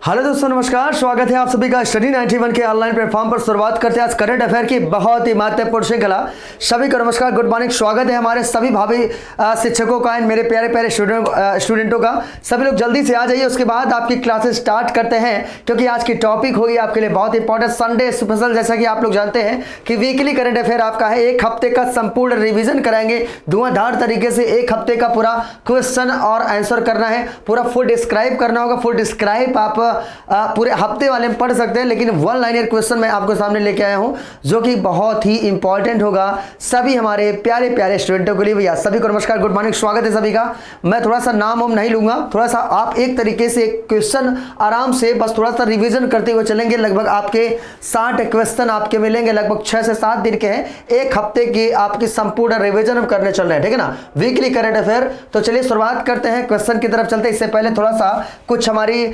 Hello दोस्तों, नमस्कार। स्वागत है आप सभी का स्टडी 91 के ऑनलाइन प्लेटफॉर्म पर। शुरुआत करते हैं आज करंट अफेयर की बहुत ही महत्वपूर्ण श्रृंखला। सभी को नमस्कार, गुड मॉर्निंग। स्वागत है हमारे सभी भावी शिक्षकों का, मेरे प्यारे प्यारे स्टूडेंटों का। सभी लोग जल्दी से आ जाइए, उसके बाद आपकी क्लासेस स्टार्ट करते हैं, क्योंकि आज की टॉपिक होगी आपके लिए बहुत इंपॉर्टेंट, संडे स्पेशल। जैसा कि आप लोग जानते हैं कि वीकली करंट अफेयर आपका है, एक हफ्ते का संपूर्ण रिविजन कराएंगे धुआंधार तरीके से। एक हफ्ते का पूरा क्वेश्चन और आंसर करना है, पूरा फुल डिस्क्राइब करना होगा। फुल डिस्क्राइब आप पूरे हफ्ते वाले में पढ़ सकते हैं, लेकिन वन लाइनर क्वेश्चन मैं आपको सामने लेके आया हूं जो कि बहुत ही इंपॉर्टेंट होगा सभी हमारे प्यारे प्यारे स्टूडेंटों के लिए। भैया सभी को नमस्कार, गुड मॉर्निंग, स्वागत है सभी का। मैं थोड़ा सा नाम वाम नहीं लूंगा, थोड़ा सा आप एक तरीके से क्वेश्चन आराम से बस थोड़ा सा रिविजन करते हुए चलेंगे। लगभग आपके 60 क्वेश्चन आपके मिलेंगे, लगभग 6 से 7 दिन के हैं। एक हफ्ते की आपकी संपूर्ण रिविजन हम करने चल रहे हैं, ठीक है ना, वीकली करंट अफेयर। तो चलिए शुरुआत करते हैं, क्वेश्चन की तरफ चलते हैं। इससे पहले थोड़ा सा कुछ हमारी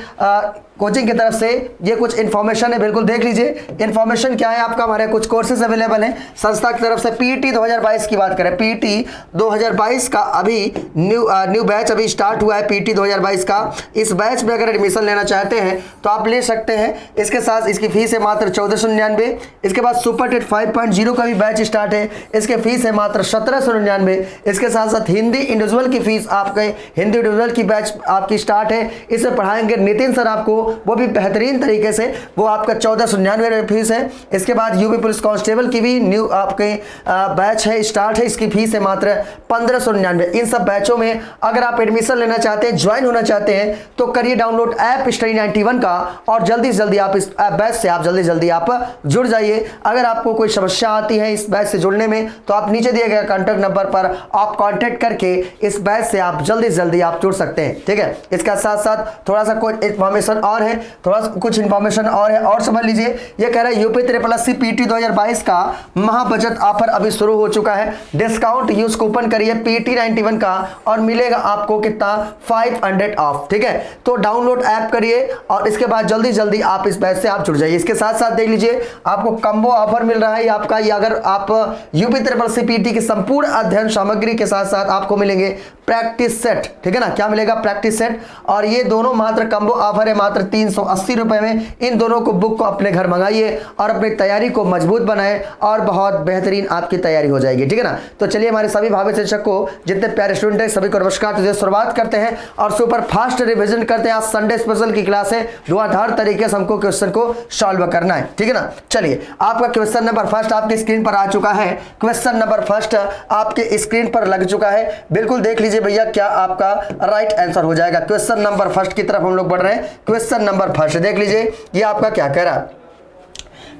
कोचिंग की तरफ से ये कुछ इन्फॉर्मेशन है, बिल्कुल देख लीजिए। इन्फॉर्मेशन क्या है आपका, हमारे कुछ कोर्सेज अवेलेबल हैं संस्था की तरफ से। पीटी 2022 की बात करें, पीटी 2022 का अभी न्यू बैच अभी स्टार्ट हुआ है, पीटी 2022 का। इस बैच में अगर एडमिशन लेना चाहते हैं तो आप ले सकते हैं। इसके साथ इसकी फीस है मात्र 1499। इसके बाद सुपर टेट 5.0 का भी बैच स्टार्ट है, इसके फीस है मात्र 1799। इसके साथ साथ हिंदी इंडिविजुअल की फीस आपके हिंदी इंडिविजुअल की बैच आपकी स्टार्ट है। इसमें पढ़ाएंगे नितिन सर आपको, वो भी बेहतरीन तरीके से। वो आपका 1499 फीस है। इसके बाद यूपी पुलिस कांस्टेबल की भी न्यू आपके बैच है, स्टार्ट है, इसकी फीस है मात्र 1599। इन सब बैचों में अगर आप एडमिशन लेना चाहते हैं, ज्वाइन होना चाहते हैं, तो करिए डाउनलोड ऐप स्टडी 91 का, और जल्दी से जल्दी आप इस बैच से आप जल्दी आप जुड़ जाइए। अगर आपको कोई समस्या आती है इस बैच से जुड़ने में, तो आप नीचे दिए गए कॉन्टैक्ट नंबर पर आप कॉन्टैक्ट करके इस बैच से आप जल्दी से जल्दी आप जुड़ सकते हैं, ठीक है। इसका साथ साथ थोड़ा सा कोई इंफॉर्मेशन और है, थोड़ा कुछ इंफॉर्मेशन और है, और समझ लीजिए। ये कह रहा है यूपी SSC पीटी 2022 का महा बजट ऑफर अभी शुरू हो चुका है। डिस्काउंट यूज कूपन करिए पीटी 91 का और मिलेगा आपको कितना, 500 ऑफ, ठीक है। तो डाउनलोड ऐप करिए और इसके बाद जल्दी जल्दी आप इस बैच से आप जुड़ जाइए। इसके साथ साथ देख लीजिए आपको कम्बो ऑफर मिल रहा है आपका, ये अगर आप यूपी SSC पीटी की संपूर्ण अध्ययन सामग्री के साथ साथ आपको मिलेंगे प्रैक्टिस सेट, ठीक है ना। क्या मिलेगा, प्रैक्टिस सेट। और ये दोनों मात्र कम्बो ऑफर है, मात्र 380 रुपए में। इन दोनों को बुक को अपने घर मंगाइए और अपनी तैयारी को मजबूत बनाएं और बहुत बेहतरीन आपकी तैयारी हो जाएगी, ठीक है ना। तो चलिए हमारे सभी भावी शिक्षक को, जितने प्यारे स्टूडेंट हैं, सभी को नमस्कार। तो शुरुआत करते हैं और सुपर फास्ट रिविजन करते हैं। आज संडे स्पेशल की क्लास है, धुआंधार तरीके से हमको क्वेश्चन को सॉल्व करना है, ठीक है ना। चलिए आपका क्वेश्चन नंबर फर्स्ट आपकी स्क्रीन पर आ चुका है। क्वेश्चन नंबर फर्स्ट आपके स्क्रीन पर लग चुका है, बिल्कुल देख लीजिए भैया क्या आपका राइट आंसर हो जाएगा। क्वेश्चन नंबर फर्स्ट की तरफ हम लोग बढ़ रहे हैं। क्वेश्चन नंबर फर्स्ट देख लीजिए, ये आपका क्या कह रहा है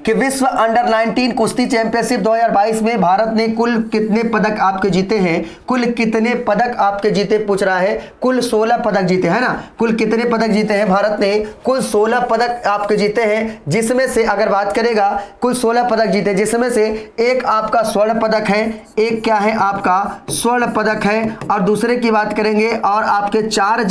कि विश्व अंडर 19 कुश्ती चैंपियनशिप 2022 में भारत ने कुल कितने पदक आपके जीते हैं। कुल कितने पदक आपके जीते पूछ रहा है। कुल 16 पदक जीते हैं ना। कुल कितने पदक जीते हैं भारत ने, कुल 16 पदक आपके जीते हैं, जिसमें से अगर बात करेगा कुल 16 पदक जीते, जिसमें से एक आपका स्वर्ण पदक है, एक क्या है आपका स्वर्ण पदक है, और दूसरे की बात करेंगे और आपके 4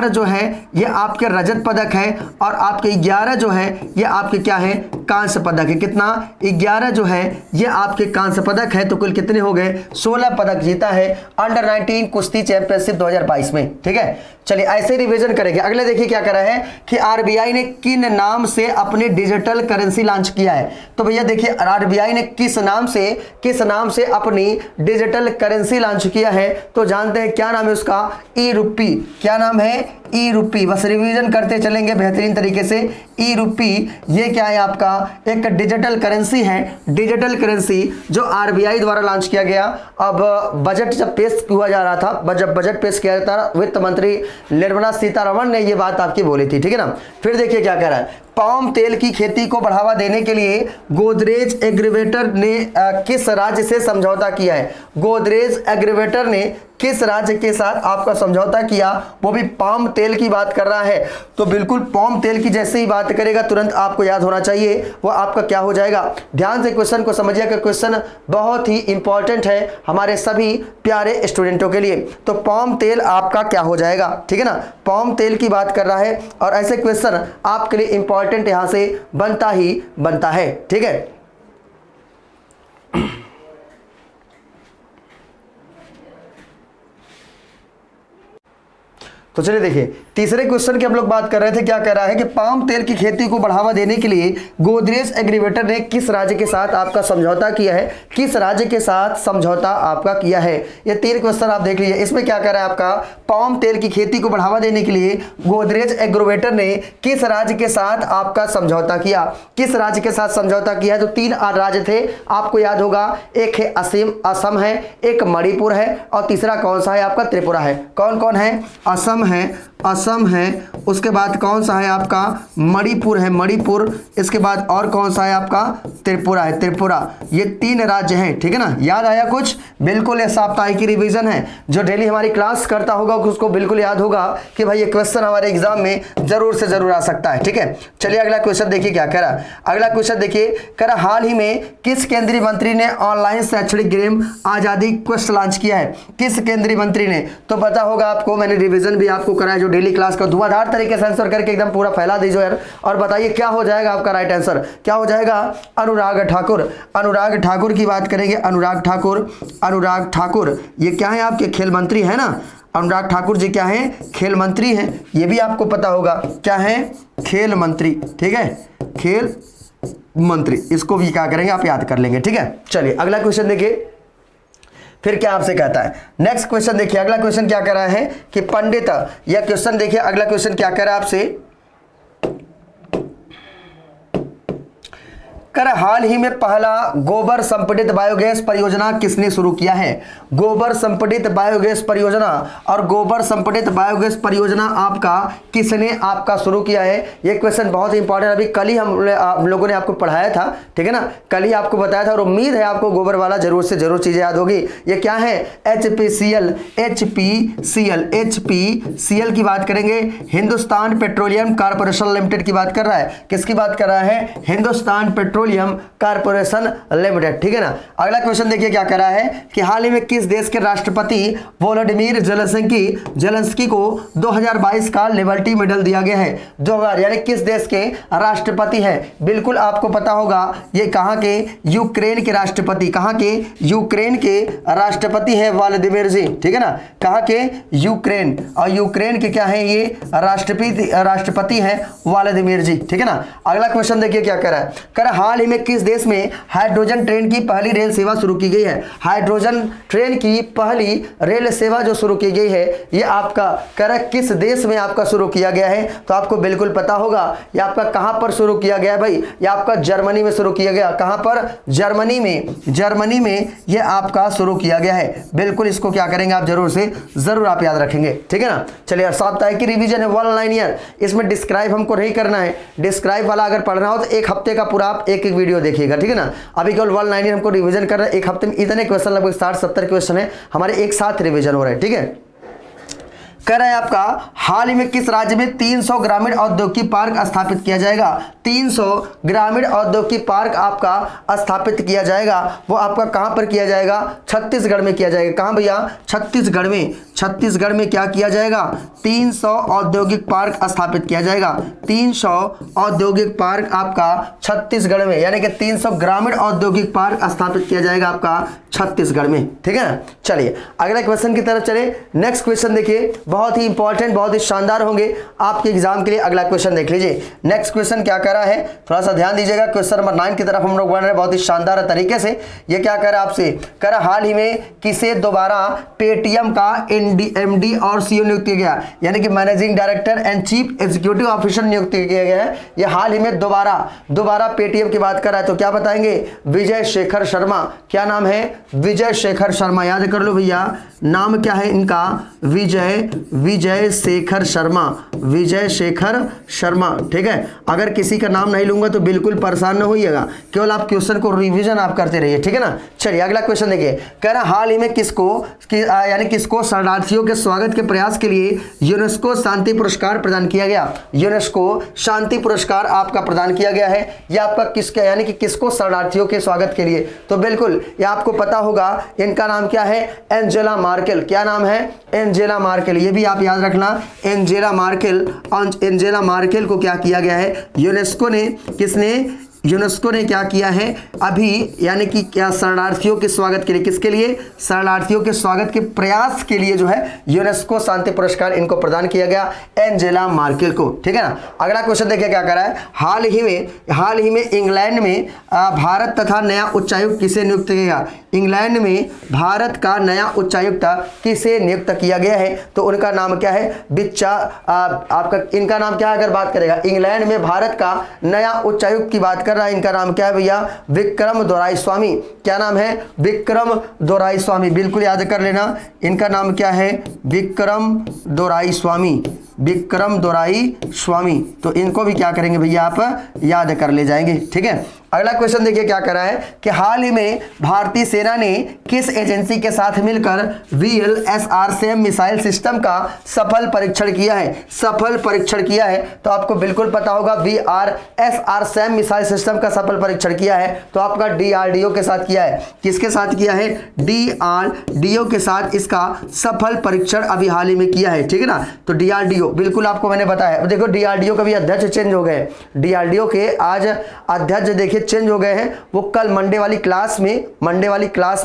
जो है ये आपके रजत पदक है, और आपके 11 जो है ये आपके क्या है, कांस्य पदक है। कितना, 11 जो है ये आपके कांस्य पदक है। तो कुल कितने हो गए, 16 पदक जीता है अंडर 19 कुश्ती चैंपियनशिप 2022 में, ठीक है। चलिए ऐसे रिवीजन करेंगे। अगले देखिए क्या कर रहा है कि आरबीआई ने किन नाम से अपनी डिजिटल करेंसी लॉन्च किया है। तो भैया देखिए आरबीआई ने किस नाम से अपनी डिजिटल करेंसी लॉन्च किया है, तो जानते हैं क्या नाम है उसका, ई रुपी। क्या नाम है, ई रुपी। बस रिवीजन करते चलेंगे बेहतरीन तरीके से। ई रुपी ये क्या है आपका, एक डिजिटल करेंसी है। डिजिटल करेंसी जो आरबीआई द्वारा लॉन्च किया गया। अब बजट जब पेश किया जा रहा था, जब बजट पेश किया था, वित्त मंत्री निर्मला सीतारमण ने ये बात आपकी बोली थी, ठीक है ना। फिर देखिए क्या कह रहा है, पाम तेल की खेती को बढ़ावा देने के लिए गोदरेज एग्रीवेटर ने किस राज्य से समझौता किया है। गोदरेज एग्रीवेटर ने किस राज्य के साथ आपका समझौता किया, वो भी पाम तेल की बात कर रहा है। तो बिल्कुल पाम तेल की जैसे ही बात करेगा तुरंत आपको याद होना चाहिए वो आपका क्या हो जाएगा। ध्यान से क्वेश्चन को समझिएगा, क्वेश्चन बहुत ही इंपॉर्टेंट है हमारे सभी प्यारे स्टूडेंटों के लिए। तो पाम तेल आपका क्या हो जाएगा, ठीक है ना, पाम तेल की बात कर रहा है। और ऐसे क्वेश्चन आपके लिए इंपॉर्टेंट यहां से बनता ही बनता है, ठीक है। तो चलिए देखिए, तीसरे क्वेश्चन की हम लोग बात कर रहे थे। क्या कह रहा है कि पाम तेल की खेती को बढ़ावा देने के लिए गोदरेज एग्रीवेटर ने किस राज्य के साथ आपका समझौता किया है? किस राज्य के साथ समझौता आपका किया है? ये 3 क्वेश्चन आप देख लीजिए। इसमें क्या कह रहा है आपका, पाम तेल की खेती को बढ़ावा देने के लिए गोदरेज एग्रीवेटर ने किस राज्य के साथ आपका समझौता किया? किस राज्य के साथ समझौता किया? तो 3 राज्य थे, आपको याद होगा। एक है असम है, एक मणिपुर है, और तीसरा कौन सा है आपका? त्रिपुरा है। कौन कौन है? असम है, उसके बाद कौन सा है आपका? मणिपुर है, मणिपुर। इसके बाद और कौन सा है आपका? त्रिपुरा है, त्रिपुरा। ये 3 राज्य हैं, ठीक है ना। याद आया कुछ? बिल्कुल, ये साप्ताहिक की रिवीजन है। जो डेली हमारी क्लास करता होगा उसको बिल्कुल याद होगा कि भाई ये क्वेश्चन हमारे एग्जाम में जरूर से जरूर आ सकता है, ठीक है। चलिए अगला क्वेश्चन देखिए क्या कह रहा है। अगला क्वेश्चन देखिए, कह रहा हाल ही में किस केंद्रीय मंत्री ने ऑनलाइन शैक्षणिक गेम आजादी क्वेस्ट लॉन्च किया है? किस केंद्रीय मंत्री ने? तो पता होगा आपको, मैंने रिवीजन भी आपको कराया। जो डेली क्लास का धुआंधार तरीके से आंसर करके एकदम पूरा फैला दीजिए यार, और बताइए क्या हो जाएगा आपका राइट आंसर? क्या हो जाएगा? अनुराग ठाकुर। अनुराग ठाकुर की बात करेंगे। अनुराग ठाकुर ये क्या है? आपके खेल मंत्री है ना। अनुराग ठाकुर जी क्या है? खेल मंत्री हैं। ये भी आपको पता होगा क्या है? खेल मंत्री, ठीक है, खेल मंत्री। इसको भी क्या करेंगे आप? याद कर लेंगे, ठीक है। चलिए अगला क्वेश्चन देखिए फिर क्या आपसे कहता है। नेक्स्ट क्वेश्चन देखिए, अगला क्वेश्चन क्या कह रहा है कि पंडित, यह क्वेश्चन देखिए, अगला क्वेश्चन क्या कह रहा है आपसे, कर हाल ही में पहला गोबर संपीड़ित बायोगैस परियोजना किसने शुरू किया है? गोबर संपीड़ित बायोगैस परियोजना, और गोबर संपीड़ित बायोगैस परियोजना आपका किसने आपका शुरू किया है? ये क्वेश्चन बहुत ही इंपॉर्टेंट, अभी कल ही हम लोगों ने आपको पढ़ाया था, ठीक है ना। कल ही आपको बताया था, और उम्मीद है आपको गोबर वाला जरूर से जरूर चीजें याद होगी। ये क्या है? HPCL की बात करेंगे। हिंदुस्तान पेट्रोलियम कॉर्पोरेशन लिमिटेड की बात कर रहा है। किसकी बात कर रहा है? हिंदुस्तान पेट्रोलियम कॉर्पोरेशन लिमिटेड, ठीक है ना। अगला क्वेश्चन देखिए क्या कह रहा है कि हाल ही में किस देश के राष्ट्रपति वोलोडिमीर जेलेंस्की को 2022 का लिबर्टी मेडल दिया गया है? 2000 यानी किस देश के राष्ट्रपति है? बिल्कुल आपको पता होगा, ये कहां के? यूक्रेन के राष्ट्रपति। कहां के? यूक्रेन के राष्ट्रपति है व्लादिमीर जी, ठीक है ना। कहां के? यूक्रेन। और यूक्रेन के क्या है? ये राष्ट्रपति है व्लादिमीर जी, ठीक है ना। अगला क्वेश्चन देखिए क्या कह रहा है, कर हाल ही में किस देश में हाइड्रोजन ट्रेन की पहली रेल सेवा शुरू की गई है? हाइड्रोजन ट्रेन की पहली रेल सेवा जो शुरू की गई है, ये आपका कर किस देश में आपका शुरू किया गया है? तो आपको बिल्कुल पता होगा, ये आपका कहां पर शुरू किया गया है भाई? ये आपका जर्मनी में शुरू किया गया। कहां पर? जर्मनी में ये आपका शुरू किया गया है। बिल्कुल इसको क्या करेंगे आप? जरूर से जरूर आप याद रखेंगे, ठीक है ना। चलिए साप्ताहिक की रिवीजन है 1 लाइनर, इसमें डिस्क्राइब हमको नहीं करना है। डिस्क्राइब वाला अगर पढ़ना हो तो एक हफ्ते का पूरा आप एक वीडियो देखिएगा, ठीक है ना। अभी केवल 1 लाइनर हमको रिवीजन कर रहे हैं। एक हफ्ते में इतने क्वेश्चन, लगभग 60-70 क्वेश्चन है हमारे एक साथ रिवीजन हो रहे हैं, ठीक है। कह रहा है आपका हाल ही में किस राज्य में 300 ग्रामीण औद्योगिक पार्क स्थापित किया जाएगा? 300 ग्रामीण औद्योगिक पार्क आपका स्थापित किया जाएगा। वो आपका कहां पर किया जाएगा? छत्तीसगढ़ में किया जाएगा। कहां भैया? छत्तीसगढ़ में क्या किया जाएगा? 300 औद्योगिक पार्क स्थापित किया जाएगा। 300 औद्योगिक पार्क आपका छत्तीसगढ़ में, यानी कि 300 ग्रामीण औद्योगिक पार्क स्थापित किया जाएगा आपका छत्तीसगढ़ में, ठीक है ना। चलिए अगले क्वेश्चन की तरफ चले। नेक्स्ट क्वेश्चन देखिए, बहुत ही इंपॉर्टेंट, बहुत ही शानदार होंगे आपके एग्जाम के लिए। अगला क्वेश्चन देख लीजिए। नेक्स्ट क्वेश्चन क्या कह रहा है, थोड़ा सा ध्यान दीजिएगा। क्वेश्चन नंबर 9 की तरफ हम लोग बढ़ रहे हैं बहुत ही शानदार तरीके से। ये क्या कह रहा है आपसे? कह रहा हाल ही में किसे दोबारा पेटीएम का MD और CEO नियुक्त किया गया, यानी कि managing director and chief executive officer नियुक्त किया गया है। ये हाल ही में दोबारा पेटीएम की बात कर रहा है, तो क्या बताएंगे? विजय शेखर शर्मा। क्या नाम है? विजय शेखर शर्मा। याद कर लो भैया, नाम क्या है इनका? विजय शेखर शर्मा, ठीक है। अगर किसी का नाम नहीं लूंगा तो बिल्कुल परेशान न होइएगा, केवल आप क्वेश्चन को रिवीजन आप करते रहिए, ठीक है ना। चलिए अगला क्वेश्चन देखिए। कह रहा हाल ही में किसको शरणार्थियों के स्वागत के प्रयास के लिए यूनेस्को शांति पुरस्कार प्रदान किया गया? यूनेस्को शांति पुरस्कार आपका प्रदान किया गया है। यह आपका किसका, यानी कि किसको? शरणार्थियों के स्वागत के लिए। तो बिल्कुल ये आपको पता होगा, इनका नाम क्या है? Angela Merkel. क्या नाम है? Angela Merkel. ये भी आप याद रखना, एंजेला मार्केल को क्या किया गया है? यूनेस्को ने, किसने? यूनेस्को ने क्या किया है अभी, यानी कि क्या शरणार्थियों के स्वागत के लिए, किसके लिए, शरणार्थियों के स्वागत के प्रयास के लिए जो है यूनेस्को शांति पुरस्कार इनको प्रदान किया गया, एंजेला मार्केल को। ठीक है ना। अगला क्वेश्चन देखिए क्या कर रहा है, हाल ही में इंग्लैंड में भारत तथा नया उच्चायुक्त किसे नियुक्त किया गया। इंग्लैंड में भारत का नया उच्चायुक्त किसे नियुक्त किया गया है, तो उनका नाम क्या है, बिच्चा आपका इनका नाम क्या है, अगर बात करेगा इंग्लैंड में भारत का नया उच्चायुक्त की बात कर रहा है, इनका नाम क्या है भैया, विक्रम दोराईस्वामी। क्या नाम है, विक्रम दोराईस्वामी, बिल्कुल याद कर लेना, इनका नाम क्या है, विक्रम दोराईस्वामी, विक्रम दोराईस्वामी। तो इनको भी क्या करेंगे भैया, आप याद कर ले जाएंगे। ठीक है। अगला क्वेश्चन देखिए क्या करा है कि हाल ही में भारतीय सेना ने किस एजेंसी के साथ मिलकर VLSR सैम मिसाइल सिस्टम का सफल परीक्षण किया है, सफल परीक्षण किया है। तो आपको बिल्कुल पता होगा VLSR सैम मिसाइल सिस्टम का सफल परीक्षण किया है, तो आपका DRDO के साथ किया है। किसके साथ किया है, DRDO के साथ इसका सफल परीक्षण अभी हाल ही में किया है। ठीक है ना। तो DRDO बिल्कुल आपको मैंने बताया। देखो DRDO का भी अध्यक्ष चेंज हो गए, DRDO के आज अध्यक्ष देखिए चेंज हो गए हैं। वो कल मंडे वाली क्लास में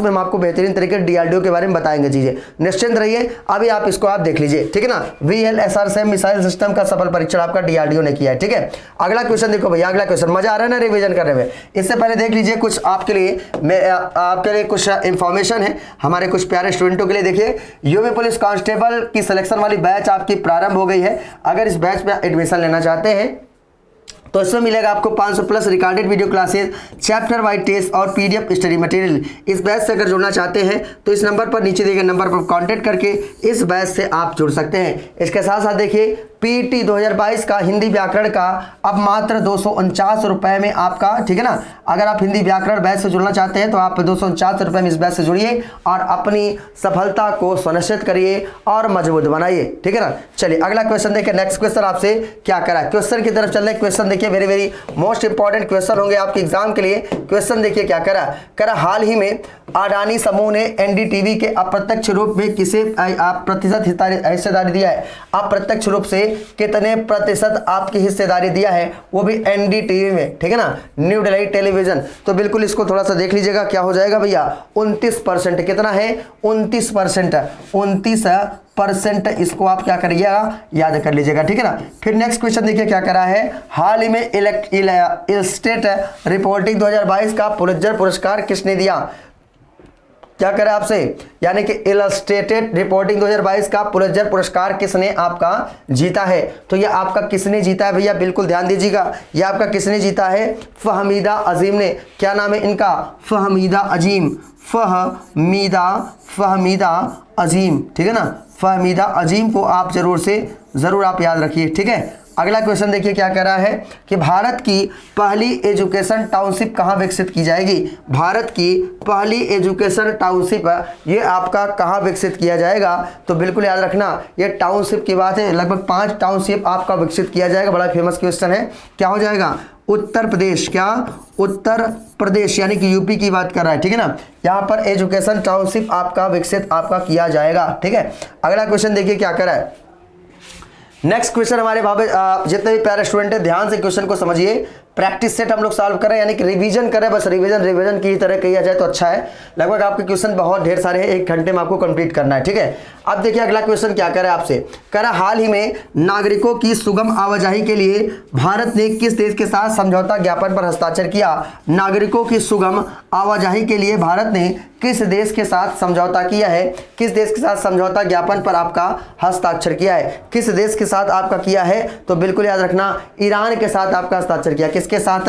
हम आपको बेहतरीन तरीके से DRDO के बारे में बताएंगे चीजें, निश्चिंत रहिए। अभी आप इसको आप देख लीजिए। ठीक है ना। VLSR सैम मिसाइल सिस्टम का सफल परीक्षण आपका DRDO ने किया है। ठीक है। अगला क्वेश्चन देखो भैया, अगला क्वेश्चन मजा आ रहा है ना रिवीजन करने में। इससे पहले देख लीजिए कुछ आपके लिए कुछ इंफॉर्मेशन है हमारे कुछ प्यारे स्टूडेंटों के लिए। देखिए यूपी पुलिस कांस्टेबल की सिलेक्शन वाली बैच आपकी प्रारंभ हो गई है। अगर इस बैच में एडमिशन लेना चाहते हैं तो इसमें मिलेगा आपको 500 plus recorded video classes, chapter wise test और PDF स्टडी मटेरियल। इस बैच से अगर जुड़ना चाहते हैं तो इस नंबर पर, नीचे दिए गए नंबर पर कांटेक्ट करके इस बैच से आप जुड़ सकते हैं। इसके साथ साथ देखिए PET 2022 का हिंदी व्याकरण का अब मात्र 249 रुपए में आपका, ठीक है ना। अगर आप हिंदी व्याकरण बैच से जुड़ना चाहते हैं तो आप 249 रुपए में इस बैच से जुड़िए और अपनी सफलता को सुनिश्चित करिए और मजबूत बनाइए। ठीक है ना। चलिए अगला क्वेश्चन देखिए, नेक्स्ट क्वेश्चन आपसे क्या करा, क्वेश्चन की तरफ चल रहे। क्वेश्चन देखिए very very most important question होंगे आपके एग्जाम के लिए। क्वेश्चन देखिए क्या करा हाल ही में अडानी समूह ने NDTV के अप्रत्यक्ष रूप में किसे प्रतिशत हिस्सेदारी दिया है, अप्रत्यक्ष रूप से कितने प्रतिशत आपकी हिस्सेदारी दिया है, वो भी NDTV में। ठीक है ना, न्यू दिल्ली टेलीविजन। तो बिल्कुल इसको थोड़ा सा देख लीजिएगा, क्या हो जाएगा भैया, 29%। कितना है, 29%, 29%। इसको आप क्या करिएगा, याद कर लीजिएगा। ठीक है ना। फिर नेक्स्ट क्वेश्चन देखिए क्या करा है, हाल ही में इलस्टेट रिपोर्टिंग 2022 का पुलित्जर पुरस्कार किसने दिया। क्या करें आपसे, यानी कि इलस्ट्रेटेड रिपोर्टिंग 2022 का पुलित्जर पुरस्कार किसने आपका जीता है। तो ये आपका किसने जीता है भैया, बिल्कुल ध्यान दीजिएगा। ये आपका किसने जीता है, फहमीदा अजीम ने। क्या नाम है इनका, फहमीदा अजीम, फहमीदा अजीम। ठीक है ना, फहमीदा अजीम को आप जरूर आप याद रखिए। ठीक है। अगला क्वेश्चन देखिए क्या कह रहा है कि भारत की पहली एजुकेशन टाउनशिप कहाँ विकसित की जाएगी। भारत की पहली एजुकेशन टाउनशिप ये आपका कहाँ विकसित किया जाएगा। तो बिल्कुल याद रखना, ये टाउनशिप की बात है। लगभग 5 टाउनशिप आपका विकसित किया जाएगा। बड़ा फेमस क्वेश्चन है। क्या हो जाएगा, उत्तर प्रदेश। क्या, उत्तर प्रदेश, यानी कि यूपी की बात कर रहा है। ठीक है ना। यहाँ पर एजुकेशन टाउनशिप आपका विकसित आपका किया जाएगा। ठीक है। अगला क्वेश्चन देखिए क्या कर रहा है। नेक्स्ट क्वेश्चन हमारे भाभी जितने भी प्यारे स्टूडेंट हैं ध्यान से क्वेश्चन को समझिए। प्रैक्टिस सेट हम लोग सॉल्व करें, यानी कि रिवीजन करें, बस रिवीजन की तरह किया जाए तो अच्छा है। लगभग आपके क्वेश्चन बहुत ढेर सारे हैं, 1 घंटे में आपको कंप्लीट करना है। ठीक है। अब देखिए अगला क्वेश्चन क्या करे आपसे, कह रहा हाल ही में नागरिकों की सुगम आवाजाही के लिए भारत ने किस देश के साथ समझौता ज्ञापन पर हस्ताक्षर किया। नागरिकों की सुगम आवाजाही के लिए भारत ने किस देश के साथ समझौता किया है, किस देश के साथ समझौता ज्ञापन पर आपका हस्ताक्षर किया है, किस देश के साथ आपका किया है। तो बिल्कुल याद रखना, ईरान के साथ आपका हस्ताक्षर किया। किसके साथ,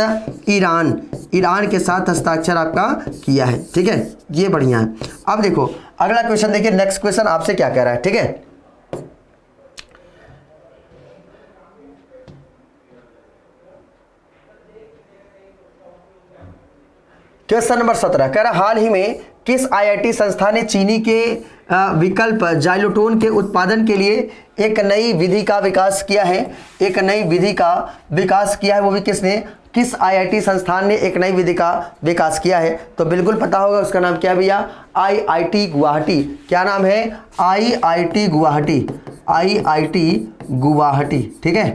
ईरान के साथ हस्ताक्षर आपका किया है। ठीक है, ये बढ़िया है। अब देखो अगला क्वेश्चन देखिए, नेक्स्ट क्वेश्चन आपसे क्या कह रहा है। ठीक है। क्वेश्चन नंबर 17 कह रहा हाल ही में किस IIT संस्था ने चीनी के विकल्प जाइलोटोन के उत्पादन के लिए एक नई विधि का विकास किया है। एक नई विधि का विकास किया है, वो भी किसने, किस IIT संस्थान ने एक नई विधि का विकास किया है। तो बिल्कुल पता होगा उसका नाम क्या भैया, IIT गुवाहाटी। क्या नाम है, IIT गुवाहाटी, IIT गुवाहाटी। ठीक है।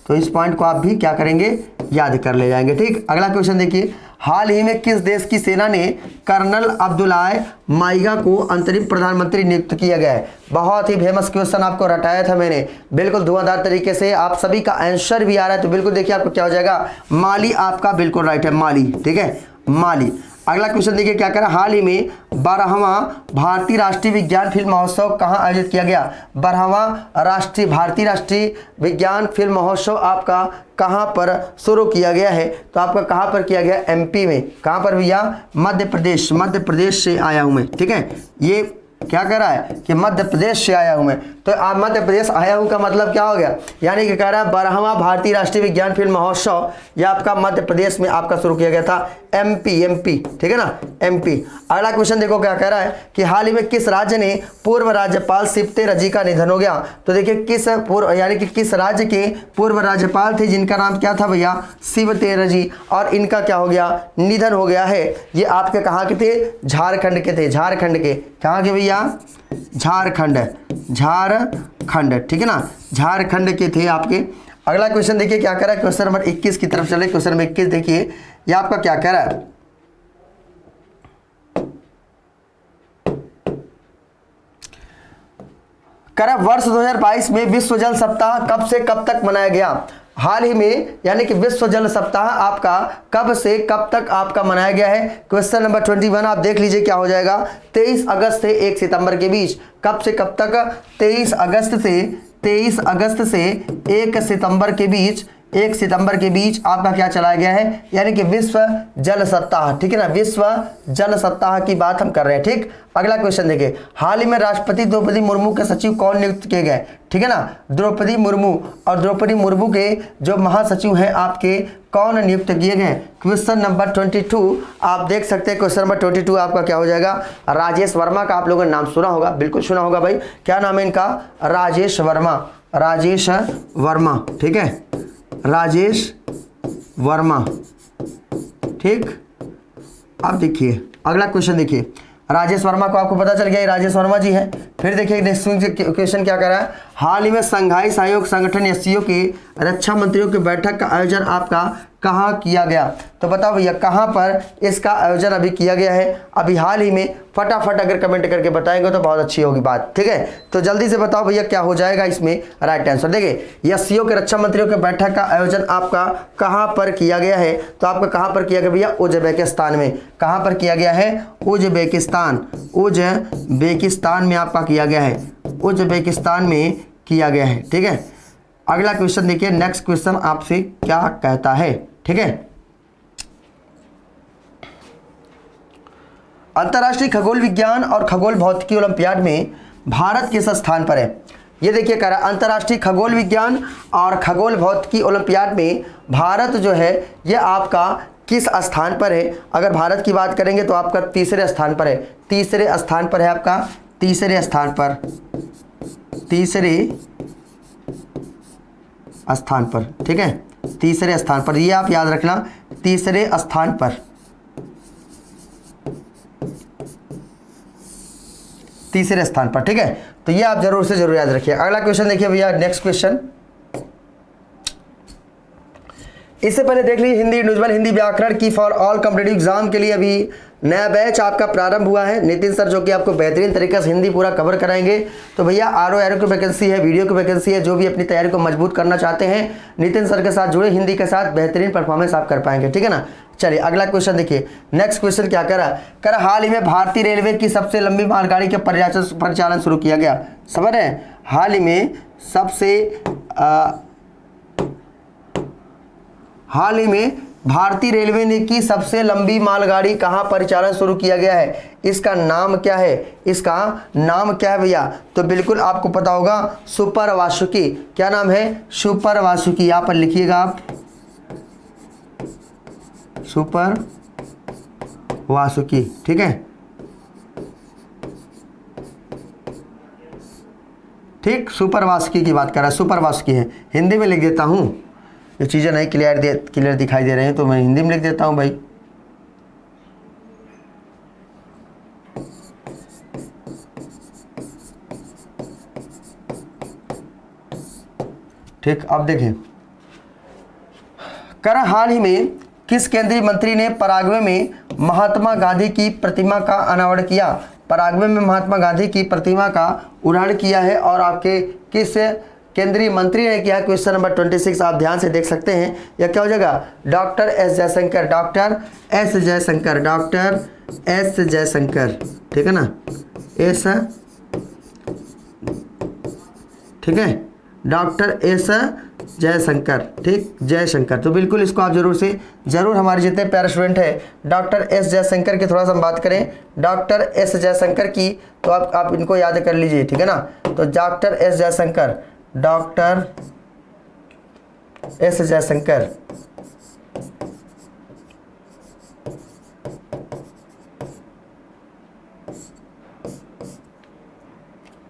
तो इस पॉइंट को आप भी क्या करेंगे, याद कर ले जाएंगे। ठीक, अगला क्वेश्चन देखिए, हाल ही में किस देश की सेना ने कर्नल अब्दुल्लाह माइगा को अंतरिम प्रधानमंत्री नियुक्त किया गया है? बहुत ही फेमस क्वेश्चन आपको रटाया था मैंने, बिल्कुल धुआंधार तरीके से, आप सभी का आंसर भी आ रहा है, तो बिल्कुल देखिए आपको क्या हो जाएगा, माली आपका बिल्कुल राइट है, माली। ठीक है, माली। अगला क्वेश्चन देखिए क्या कह रहा है, हाल ही में 12वां भारतीय राष्ट्रीय विज्ञान फिल्म महोत्सव कहाँ आयोजित किया गया? 12वां भारतीय राष्ट्रीय विज्ञान फिल्म महोत्सव आपका कहाँ पर शुरू किया गया है? तो आपका कहाँ पर किया गया? एमपी में। कहाँ पर भैया? मध्य प्रदेश। मध्य प्रदेश से आया हूँ मैं। ठीक है, ये क्या कह रहा है कि मध्य प्रदेश से आया हूं मैं, तो आप मध्य प्रदेश आया हूं का मतलब क्या हो गया, यानी कि कह रहा है 12वां भारतीय राष्ट्रीय विज्ञान फिल्म महोत्सव ये आपका मध्य प्रदेश में आपका शुरू किया गया था, एमपी। ठीक है ना, एमपी। अगला क्वेश्चन देखो क्या कह रहा है कि हाल ही में किस राज्य ने पूर्व राज्यपाल सिप्ते रजी का निधन हो गया? तो देखिए किस पूर्व यानी कि किस राज्य के पूर्व राज्यपाल थे जिनका नाम क्या था भैया? सिप्ते रजी, और इनका क्या हो गया? निधन हो गया है। ये आपके कहाँ के थे? झारखंड के थे, झारखंड के। कहाँ के भैया? झारखंड। ठीक है ना, झारखंड के थे आपके। अगला क्वेश्चन देखिए क्या कह रहा है, क्वेश्चन नंबर 21 की तरफ चले। क्वेश्चन नंबर 21 देखिए, ये आपका क्या कह रहा है, वर्ष 2022 में विश्व जल सप्ताह कब से कब तक मनाया गया? हाल ही में यानी कि विश्व जल सप्ताह आपका कब से कब तक आपका मनाया गया है? क्वेश्चन नंबर 21 आप देख लीजिए क्या हो जाएगा, 23 अगस्त से 1 सितंबर के बीच। कब से कब तक? 23 अगस्त से 1 सितंबर के बीच। 1 सितंबर के बीच आपका क्या चलाया गया है, यानी कि विश्व जल सप्ताह। ठीक है ना, विश्व जल सप्ताह की बात हम कर रहे हैं। ठीक, अगला क्वेश्चन देखिए, हाल ही में राष्ट्रपति द्रौपदी मुर्मू के सचिव कौन नियुक्त किए गए? ठीक है ना, द्रौपदी मुर्मू, और द्रौपदी मुर्मू के जो महासचिव हैं आपके कौन नियुक्त किए गए? क्वेश्चन नंबर 22 आप देख सकते हैं। क्वेश्चन नंबर 22 आपका क्या हो जाएगा? राजेश वर्मा का आप लोगों ने नाम सुना होगा, बिल्कुल सुना होगा भाई। क्या नाम है इनका? राजेश वर्मा। ठीक है, राजेश वर्मा। ठीक, अब देखिए अगला क्वेश्चन देखिए, राजेश वर्मा को आपको पता चल गया ये राजेश वर्मा जी हैं। फिर देखिए नेक्स्ट क्वेश्चन क्या कर रहा है, हाल ही में संघाई सहयोग संगठन एससीओ के रक्षा मंत्रियों की बैठक का आयोजन आपका कहाँ किया गया? तो बताओ भैया कहाँ पर इसका आयोजन अभी किया गया है? अभी हाल ही में, फटाफट अगर कमेंट करके बताएंगे तो बहुत अच्छी होगी बात। ठीक है, तो जल्दी से बताओ भैया क्या हो जाएगा इसमें राइट आंसर। देखिए एससीओ के रक्षा मंत्रियों के बैठक का आयोजन आपका कहाँ पर किया गया है? तो आपका कहाँ पर किया गया भैया? उज्बेकिस्तान में। कहाँ पर किया गया है? उज्बेकिस्तान में आपका किया गया है, उज्बेकिस्तान में किया गया है। ठीक है, अगला क्वेश्चन देखिए, नेक्स्ट क्वेश्चन आपसे क्या कहता है? ठीक है, अंतर्राष्ट्रीय खगोल विज्ञान और खगोल भौतिकी ओलंपियाड में भारत किस स्थान पर है? ये देखिए कह रहा है अंतर्राष्ट्रीय खगोल विज्ञान और खगोल भौतिकी ओलंपियाड में भारत जो है ये आपका किस स्थान पर है? अगर भारत की बात करेंगे तो आपका तीसरे स्थान पर है। तीसरे स्थान पर है आपका, तीसरे स्थान पर, ठीक है, तीसरे स्थान पर, ये आप याद रखना, तीसरे स्थान पर, तीसरे स्थान पर। ठीक है, तो ये आप जरूर से जरूर याद रखिए। अगला क्वेश्चन देखिए भैया, नेक्स्ट क्वेश्चन, इससे पहले देख लीजिए हिंदी न्यूज़ हिंदी व्याकरण की फॉर ऑल कॉम्पिटिटिव एग्जाम के लिए अभी नया बैच आपका प्रारंभ हुआ है। नितिन सर जो कि आपको बेहतरीन तरीके से हिंदी पूरा कवर कराएंगे। तो भैया आरओ की वैकेंसी है, वीडियो की वैकेंसी है, जो भी अपनी तैयारी को मजबूत करना चाहते हैं नितिन सर के साथ जुड़े, हिंदी के साथ बेहतरीन परफॉर्मेंस आप कर पाएंगे। ठीक है ना, चलिए अगला क्वेश्चन देखिए, नेक्स्ट क्वेश्चन क्या करा? हाल ही में भारतीय रेलवे की सबसे लंबी मालगाड़ी का परिचालन शुरू किया गया। समझ रहे हैं, हाल ही में भारतीय रेलवे ने की सबसे लंबी मालगाड़ी कहाँ परिचालन शुरू किया गया है? इसका नाम क्या है? इसका नाम क्या है भैया? तो बिल्कुल आपको पता होगा, सुपर वासुकी। क्या नाम है? सुपर वासुकी। यहाँ पर लिखिएगा आप, सुपर वासुकी। ठीक है, ठीक, सुपर वासुकी की बात कर रहा है, सुपर वासुकी है। हिंदी में लिख देता हूँ, जो चीज़ें नहीं क्लियर दिखाई दे रही हैं तो मैं हिंदी में लिख देता हूं भाई। ठीक, अब देखें, करा हाल ही में किस केंद्रीय मंत्री ने पराग्वे में महात्मा गांधी की प्रतिमा का अनावरण किया? पराग्वे में महात्मा गांधी की प्रतिमा का उन्नयन किया है और आपके किस केंद्रीय मंत्री ने किया? क्वेश्चन नंबर 26 आप ध्यान से देख सकते हैं। यह क्या हो जाएगा? Doctor S Jaishankar, doctor S Jaishankar, doctor S Jaishankar, ठीक है ना, एस, ठीक है, डॉक्टर एस जयशंकर, ठीक, जयशंकर। तो बिल्कुल इसको आप जरूर हमारे जितने प्यारे स्टूडेंट है डॉक्टर एस जयशंकर की थोड़ा सा हम बात करें, डॉक्टर एस जयशंकर की, तो आप इनको याद कर लीजिए, ठीक है ना। तो doctor S Jaishankar, doctor S Jaishankar,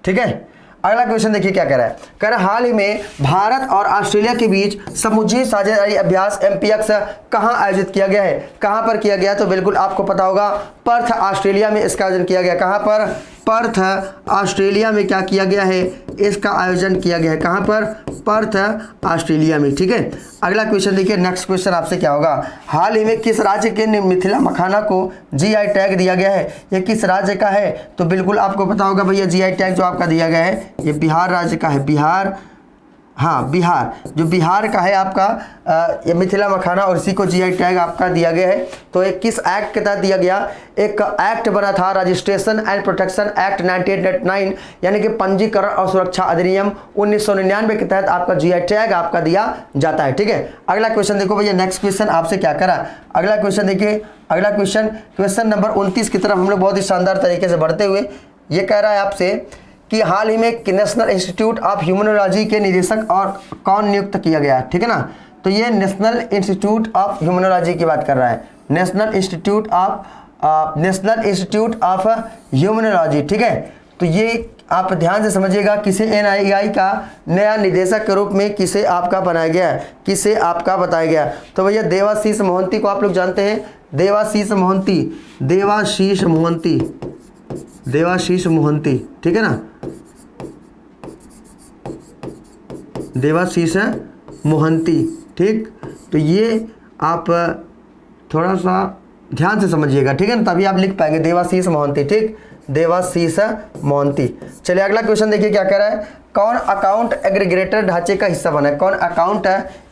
ठीक है। अगला क्वेश्चन देखिए क्या कह रहा है। कह रहा है हाल ही में भारत और ऑस्ट्रेलिया के बीच समुद्री साझेदारी अभ्यास MPX कहां आयोजित किया गया है? कहां पर किया गया? तो बिल्कुल आपको पता होगा, पर्थ ऑस्ट्रेलिया में इसका आयोजन किया गया। कहां पर? पर्थ ऑस्ट्रेलिया में क्या किया गया है? इसका आयोजन किया गया है। कहां पर? पर्थ ऑस्ट्रेलिया में, ठीक है। अगला क्वेश्चन देखिए, नेक्स्ट क्वेश्चन आपसे क्या होगा। हाल ही में किस राज्य के मिथिला मखाना को GI टैग दिया गया है? ये किस राज्य का है? तो बिल्कुल आपको पता होगा भैया, GI टैग जो आपका दिया गया है ये बिहार राज्य का है। बिहार, हाँ बिहार, जो बिहार का है आपका ये मिथिला मखाना, और इसी को GI टैग आपका दिया गया है। तो एक किस एक्ट के तहत दिया गया? एक एक्ट बना था, रजिस्ट्रेशन एंड प्रोटेक्शन एक्ट 1989, यानी कि पंजीकरण और सुरक्षा अधिनियम 1999 के तहत आपका GI टैग आपका दिया जाता है, ठीक है। अगला क्वेश्चन देखो भैया, नेक्स्ट क्वेश्चन आपसे क्या करा। अगला क्वेश्चन देखिए, अगला क्वेश्चन नंबर 29 की तरफ हम लोग बहुत ही शानदार तरीके से बढ़ते हुए, ये कह रहा है आपसे कि हाल ही में नेशनल इंस्टीट्यूट ऑफ ह्यूमनोलॉजी के निदेशक और कौन नियुक्त किया गया, ठीक है ना। तो ये नेशनल इंस्टीट्यूट ऑफ ह्यूमनोलॉजी की बात कर रहा है, नेशनल इंस्टीट्यूट ऑफ ह्यूमनोलॉजी, ठीक है। तो ये आप ध्यान से समझिएगा, किसे NII का नया निदेशक के रूप में किसे आपका बनाया गया है, किसे आपका बताया गया। तो भैया देवाशीष मोहंती को आप लोग जानते हैं, देवाशीष मोहंती, देवाशीष मोहंती, देवाशीष मोहंती, ठीक है ना, देवाशीष मोहंती, ठीक। तो ये आप थोड़ा सा ध्यान से समझिएगा, ठीक है ना, तभी आप लिख पाएंगे देवाशीष मोहंती, ठीक, देवाशीष मोहंती। चलिए अगला क्वेश्चन देखिए क्या कह रहा है। कौन अकाउंट एग्रीगेटर ढांचे का हिस्सा बना है? कौन अकाउंट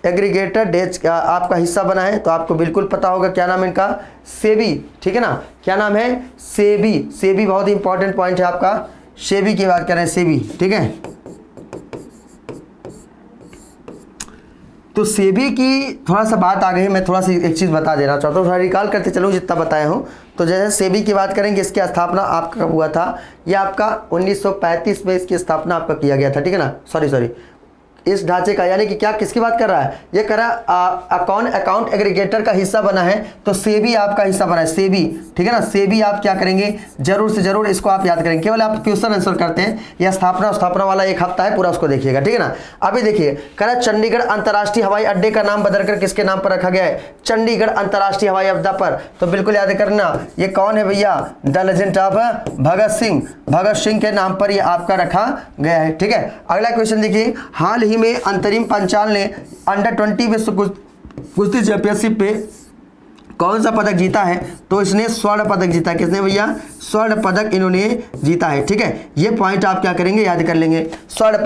एग्रीगेटर आपका हिस्सा बना है? तो आपको बिल्कुल पता होगा, क्या नाम है इनका? सेबी, ठीक है ना। क्या नाम है? सेबी। सेबी बहुत ही इंपॉर्टेंट पॉइंट है आपका, सेबी की बात कर रहे हैं, सेबी, ठीक है। तो सेबी की थोड़ा सा बात आ गई, मैं थोड़ा सा एक चीज़ बता देना चाहता हूँ, थोड़ा रिकॉल करते चलूँ जितना बताया हूँ। तो जैसे सेबी की बात करेंगे, इसकी स्थापना आपका कब हुआ था? ये आपका 1935 में इसकी स्थापना आपका किया गया था, ठीक है ना। सॉरी, इस ढांचे का, यानी कि क्या, किसकी बात कर रहा है? ये कर रहा कौन अकाउंट एग्रीगेटर का हिस्सा बना है? तो सेबी आपका हिस्सा बना है, सेबी, ठीक है ना। सेबी आप क्या करेंगे, जरूर से जरूर इसको आप याद करेंगे, केवल आप क्वेश्चन आंसर करते हैं, या स्थापना वाला एक हफ्ता है पूरा, उसको देखिएगा, ठीक है ना। अभी देखिए, कह रहा चंडीगढ़ अंतर्राष्ट्रीय हवाई अड्डे का नाम बदलकर किसके नाम पर रखा गया है? चंडीगढ़ अंतर्राष्ट्रीय हवाई अड्डा पर। तो बिल्कुल याद करना, ये कौन है भैया? The legend of Bhagat Singh, Bhagat Singh के नाम पर ये आपका रखा गया है, ठीक है। अगला क्वेश्चन देखिए, हाल ही में अंतरिम पंचाल ने अंडर 20 विश्व कुश्ती चैंपियनशिप पे कौन सा पदक जीता है? तो इसने स्वर्ण पदक जीता है। किसने भैया? स्वर्ण पदक इन्होंने जीता है, ठीक है। ये पॉइंट आप क्या करेंगे, याद कर लेंगे। स्वर्ण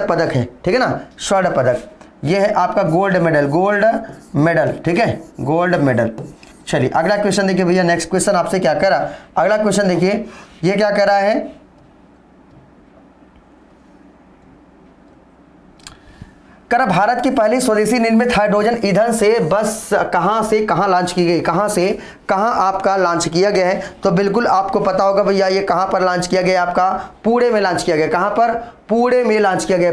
पदक है, ठीक है ना, स्वर्ण पदक। ये है आपका गोल्ड मेडल, ठीक है, गोल्ड मेडल। चलिए अगला क्वेश्चन देखिए भैया, नेक्स्ट क्वेश्चन आपसे क्या कह रहा। अगला क्वेश्चन देखिए, ये क्या कह रहा है। भारत की पहली स्वदेशी निर्मित हाइड्रोजन ईंधन से बस कहां से कहां लॉन्च की गई? कहां से कहां आपका लॉन्च किया गया है? तो बिल्कुल आपको पता होगा भैया, ये कहां पर लॉन्च किया गया? आपका पुणे में लॉन्च किया गया। कहां पर? पुणे में लॉन्च किया गया।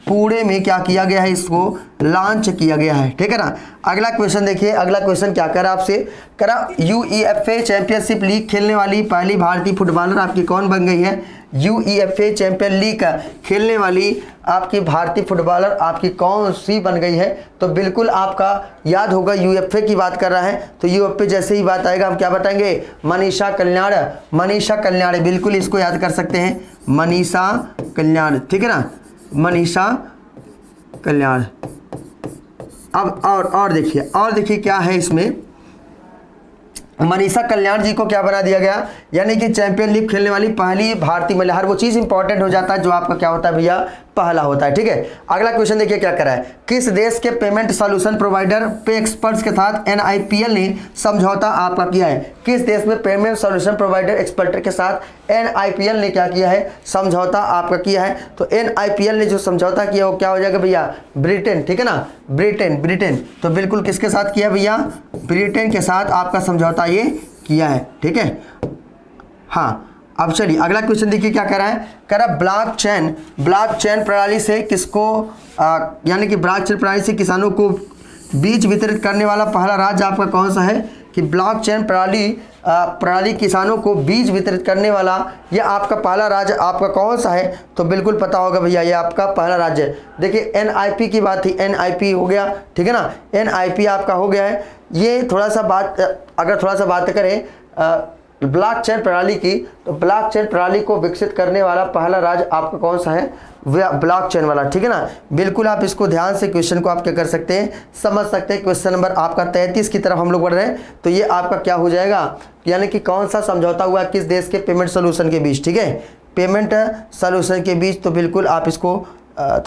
पुणे में क्या किया गया है? इसको लॉन्च किया गया है, ठीक है ना। अगला क्वेश्चन देखिए, अगला क्वेश्चन क्या करा आपसे, करा UEFA चैंपियनशिप लीग खेलने वाली पहली भारतीय फुटबॉलर आपकी कौन बन गई है? UEFA चैंपियन लीग खेलने वाली आपकी भारतीय फुटबॉलर आपकी कौन सी बन गई है? तो बिल्कुल आपका याद होगा, UEFA की बात कर रहा है, तो UEFA जैसे ही बात आएगा हम क्या बताएंगे? मनीषा कल्याण, बिल्कुल इसको याद कर सकते हैं, मनीषा कल्याण, ठीक है ना, मनीषा कल्याण। अब और देखिए क्या है इसमें, मनीषा कल्याण जी को क्या बना दिया गया, यानी कि चैंपियन लीग खेलने वाली पहली भारतीय महिला। हर वो चीज़ इंपॉर्टेंट हो जाता है जो आपका क्या होता है भैया, पहला होता है। ठीक है, अगला क्वेश्चन देखिए क्या करा है, किस देश के पेमेंट सॉल्यूशन प्रोवाइडर पे एक्सपर्ट्स के साथ NIPL ने समझौता आपका किया है। किस देश में पेमेंट सॉल्यूशन प्रोवाइडर एक्सपर्ट के साथ NIPL ने क्या किया है, समझौता आपका किया है। तो NIPL ने जो समझौता किया वो क्या हो जाएगा भैया, ब्रिटेन। ठीक है ना, ब्रिटेन। तो बिल्कुल किसके साथ किया भैया, ब्रिटेन के साथ आपका समझौता ये किया है। ठीक है, हाँ। अब चलिए अगला क्वेश्चन देखिए क्या कह रहा है, कह रहा ब्लॉकचेन प्रणाली से किसको यानी कि ब्लॉकचेन प्रणाली से किसानों को बीज वितरित करने वाला पहला राज्य आपका कौन सा है, कि ब्लॉकचेन प्रणाली किसानों को बीज वितरित करने वाला ये आपका पहला राज्य आपका कौन सा है। तो बिल्कुल पता होगा भैया ये आपका पहला राज्य है। देखिए NIP की बात थी, NIP हो गया। ठीक है ना, NIP आपका हो गया है। ये थोड़ा सा बात करें ब्लॉकचेन प्रणाली की, तो ब्लॉकचेन प्रणाली को विकसित करने वाला पहला राज्य आपका कौन सा है, ब्लॉकचेन वाला। ठीक है ना, बिल्कुल आप इसको ध्यान से क्वेश्चन को आप क्या कर सकते हैं, समझ सकते हैं। क्वेश्चन नंबर आपका 33 की तरफ हम लोग बढ़ रहे हैं। तो ये आपका क्या हो जाएगा, यानी कि कौन सा समझौता हुआ किस देश के पेमेंट सोल्यूशन के बीच। ठीक है, पेमेंट सोल्यूशन के बीच। तो बिल्कुल आप इसको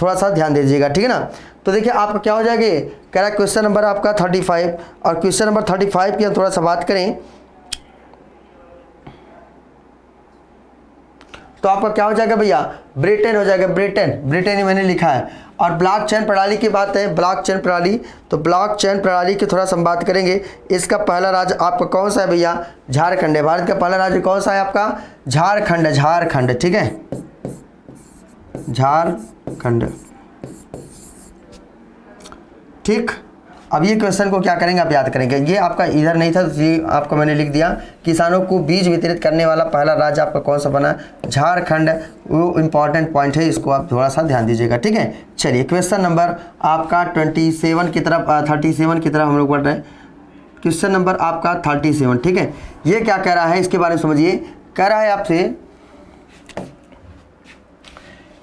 थोड़ा सा ध्यान दीजिएगा। ठीक है ना, तो देखिए आपका क्या हो जाएगा, कह रहा है क्वेश्चन नंबर आपका 35, और क्वेश्चन नंबर 35 की हम थोड़ा सा बात करें तो आपका क्या हो जाएगा भैया, ब्रिटेन हो जाएगा। ब्रिटेन ही मैंने लिखा है। और ब्लॉकचेन प्रणाली की बात है, ब्लॉकचेन प्रणाली, तो ब्लॉकचेन प्रणाली की थोड़ा सा हम बात करेंगे। इसका पहला राज्य आपका कौन सा है भैया, झारखंड है। भारत का पहला राज्य कौन सा है आपका, झारखंड। ठीक है, झारखंड। ठीक, अब ये क्वेश्चन को क्या करेंगे आप याद करेंगे, ये आपका इधर नहीं था, ये आपको मैंने लिख दिया। किसानों को बीज वितरित करने वाला पहला राज्य आपका कौन सा बना, झारखंड। वो इंपॉर्टेंट पॉइंट है, इसको आप थोड़ा सा ध्यान दीजिएगा। ठीक है, चलिए क्वेश्चन नंबर आपका 37 की तरफ हम लोग बढ़ रहे हैं। क्वेश्चन नंबर आपका 37। ठीक है, ये क्या कह रहा है इसके बारे में समझिए। कह रहा है आपसे,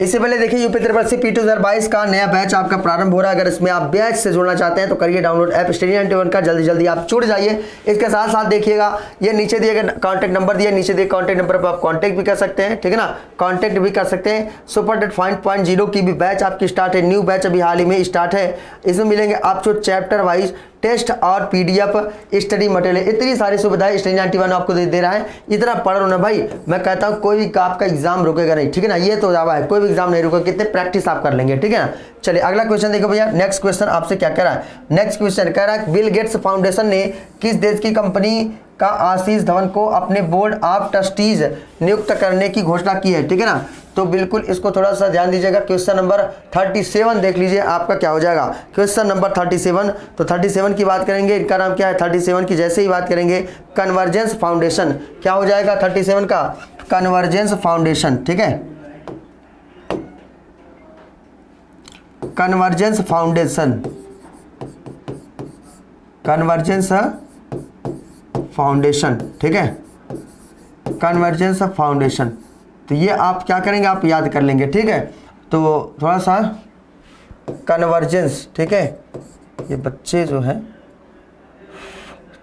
इससे पहले देखिए यूपी ट्रिपल सी P2 2022 का नया बैच आपका प्रारंभ हो रहा है। अगर इसमें आप बैच से जुड़ना चाहते हैं तो करिए डाउनलोड ऐप स्टडी 91 का, जल्दी आप जुड़ जाइए। इसके साथ देखिएगा ये नीचे दिए गए कॉन्टैक्ट नंबर दिए, नीचे दिए कॉन्टैक्ट नंबर पर आप कॉन्टैक्ट भी कर सकते हैं। ठीक है ना, कॉन्टैक्ट भी कर सकते हैं। सुपर डेट 5.0 की भी बैच आपकी स्टार्ट है, न्यू बैच अभी हाल ही में स्टार्ट है। इसमें मिलेंगे आपको चैप्टर वाइज टेस्ट और PDF स्टडी मटेरियल, इतनी सारी सुविधाएं स्टडी 91 आपको दे रहा है। इतना पढ़ लो ना भाई, मैं कहता हूँ कोई भी आपका एग्जाम रुकेगा नहीं। ठीक है ना, ये तो दावा है, कोई भी एग्जाम नहीं रुकेगा, कितने प्रैक्टिस आप कर लेंगे। ठीक है ना, चलिए अगला क्वेश्चन देखो भैया। नेक्स्ट क्वेश्चन आपसे क्या कह रहा है, नेक्स्ट क्वेश्चन कह रहा है बिल गेट्स फाउंडेशन ने किस देश की कंपनी का आशीष धवन को अपने बोर्ड ऑफ ट्रस्टीज नियुक्त करने की घोषणा की है। ठीक है ना, तो बिल्कुल इसको थोड़ा सा ध्यान दीजिएगा। क्वेश्चन नंबर 37 देख लीजिए आपका क्या हो जाएगा, क्वेश्चन नंबर 37। तो 37 की बात करेंगे, इनका नाम क्या है, 37 की जैसे ही बात करेंगे कन्वर्जेंस फाउंडेशन। क्या हो जाएगा 37 का, कन्वर्जेंस फाउंडेशन। ठीक है, कन्वर्जेंस फाउंडेशन। ठीक है, कन्वर्जेंस फाउंडेशन। तो ये आप क्या करेंगे, आप याद कर लेंगे। ठीक है, तो थोड़ा सा कन्वर्जेंस। ठीक है, ये बच्चे जो है,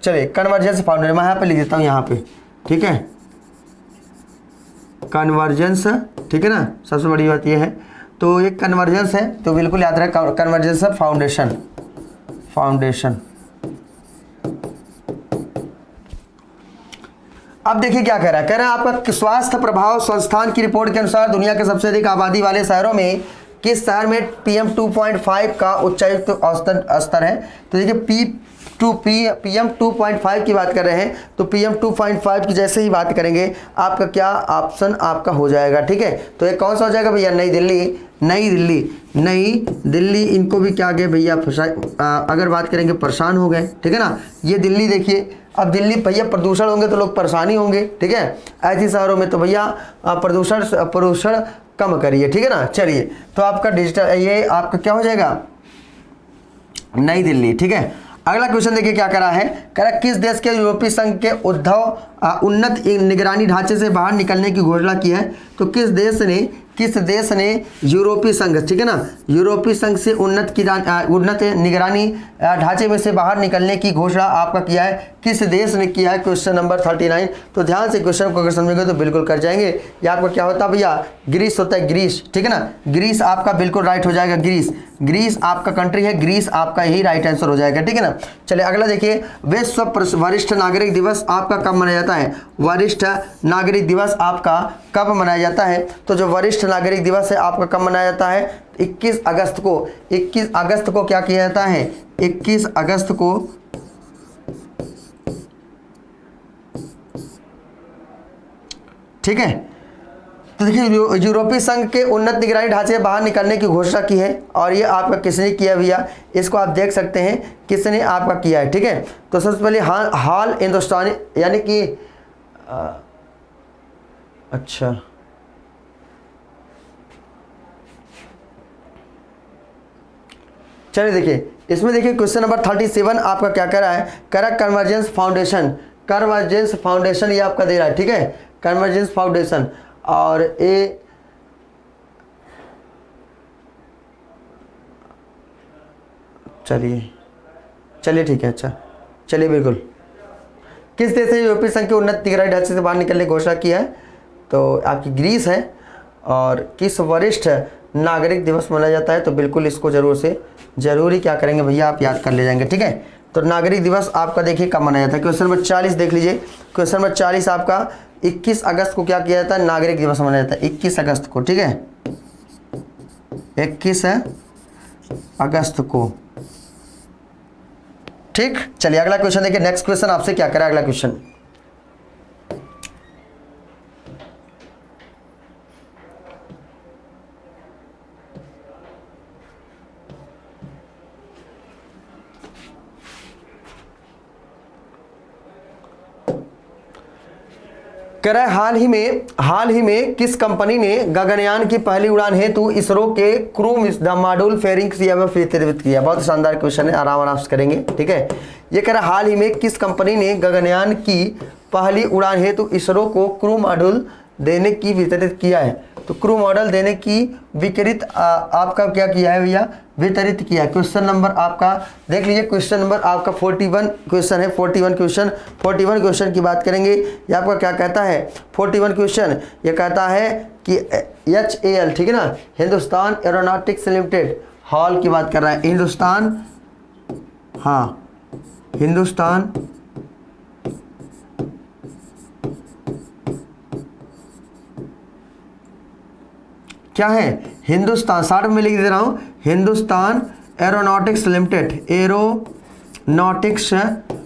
चलिए कन्वर्जेंस फाउंडेशन मैं यहाँ पे लिख देता हूँ यहाँ पे। ठीक है, कन्वर्जेंस। ठीक है ना, सबसे बड़ी बात ये है, तो ये कन्वर्जेंस है, तो बिल्कुल याद रखें कन्वर्जेंस फाउंडेशन। अब देखिए क्या कह रहा है आपका स्वास्थ्य प्रभाव संस्थान की रिपोर्ट के अनुसार दुनिया के सबसे अधिक आबादी वाले शहरों में किस शहर में PM 2.5 का उच्चायुक्त औसतन स्तर है। तो देखिए PM 2.5 की बात कर रहे हैं, तो PM 2.5 की जैसे ही बात करेंगे आपका क्या ऑप्शन आपका हो जाएगा। ठीक है, तो ये कौन सा हो जाएगा भैया, नई दिल्ली। इनको भी क्या गए भैया, अगर बात करेंगे परेशान हो गए। ठीक है ना, ये दिल्ली देखिए, अब दिल्ली भैया प्रदूषण होंगे तो लोग परेशानी होंगे। ठीक है, ऐसे शहरों में तो भैया प्रदूषण कम करिए। ठीक है ना, चलिए तो आपका डिजिटल ये आपका क्या हो जाएगा, नई दिल्ली। ठीक है, अगला क्वेश्चन देखिए क्या करा है, कह रहा किस देश के यूरोपीय संघ के उन्नत निगरानी ढांचे से बाहर निकलने की घोषणा की है। तो किस देश ने किस देश ने यूरोपीय संघ, ठीक है ना, यूरोपीय संघ से उन्नत निगरानी ढांचे में से बाहर निकलने की घोषणा आपका किया है? किस देश ने किया है? Question number 39। तो ध्यान से क्वेश्चन को अगर समझेंगे तो बिल्कुल कर जाएंगे। ये आपका क्या होता है भैया? ग्रीस होता है, ग्रीस, ठीक है ना। ग्रीस आपका बिल्कुल राइट हो जाएगा। ग्रीस आपका कंट्री है, ग्रीस आपका ही राइट आंसर हो जाएगा, ठीक है ना। चलिए अगला देखिए, विश्व वरिष्ठ नागरिक दिवस आपका कब मनाया जाता है? वरिष्ठ नागरिक दिवस आपका कब मनाया जाता है? तो जो वरिष्ठ नागरिक दिवस है आपका कब मनाया जाता है? 21 अगस्त को। 21 अगस्त को क्या किया जाता है? 21 अगस्त को ठीक है। तो देखिए यूरोपीय संघ के उन्नत निगरानी ढांचे से बाहर निकलने की घोषणा की है, और ये आपका किसने किया भैया? इसको आप देख सकते हैं किसने आपका किया है, ठीक है। तो सबसे पहले हाल हिंदुस्तानी यानी कि अच्छा चलिए देखिए इसमें देखिए क्वेश्चन नंबर 37 आपका क्या कह रहा है? करा कन्वर्जेंस फाउंडेशन ये आपका दे रहा है, ठीक है, कन्वर्जेंस फाउंडेशन। और ये चलिए ठीक है, अच्छा चलिए बिल्कुल। किस देश ने यूरोपीय संघ के उन्नत निगरानी ढांचे से बाहर निकलने की घोषणा की है? तो आपकी ग्रीस है। और किस वरिष्ठ नागरिक दिवस मनाया जाता है? तो बिल्कुल इसको जरूर ही क्या करेंगे भैया, आप याद कर ले जाएंगे, ठीक है। तो नागरिक दिवस आपका देखिए कब मनाया जाता है? क्वेश्चन नंबर 40 देख लीजिए। क्वेश्चन नंबर 40 आपका 21 अगस्त को क्या किया जाता है? नागरिक दिवस मनाया जाता है 21 अगस्त को, ठीक है, 21 अगस्त को, ठीक। चलिए अगला क्वेश्चन देखिए। नेक्स्ट क्वेश्चन आपसे क्या करें? अगला क्वेश्चन कह रहा है हाल ही में किस कंपनी ने गगनयान की पहली उड़ान हेतु इसरो के क्रू मॉड्यूल फेयरिंग सीएमएफ वितरित किया? बहुत शानदार क्वेश्चन है, आराम से करेंगे, ठीक है। ये कह रहा है हाल ही में किस कंपनी ने गगनयान की पहली उड़ान हेतु इसरो को क्रू मॉड्यूल देने की वितरित किया है? तो क्रू मॉडल देने की वितरित आपका क्या किया है भैया? वितरित किया है। क्वेश्चन नंबर आपका देख लीजिए, क्वेश्चन नंबर आपका 41 क्वेश्चन है। 41 क्वेश्चन की बात करेंगे। ये आपका क्या कहता है? 41 क्वेश्चन ये कहता है कि HAL, ठीक है ना, हिंदुस्तान एरोनॉटिक्स लिमिटेड हॉल की बात कर रहा है। हिंदुस्तान क्या है? हिंदुस्तान, 60 में लिख दे रहा हूं, हिंदुस्तान एरोनॉटिक्स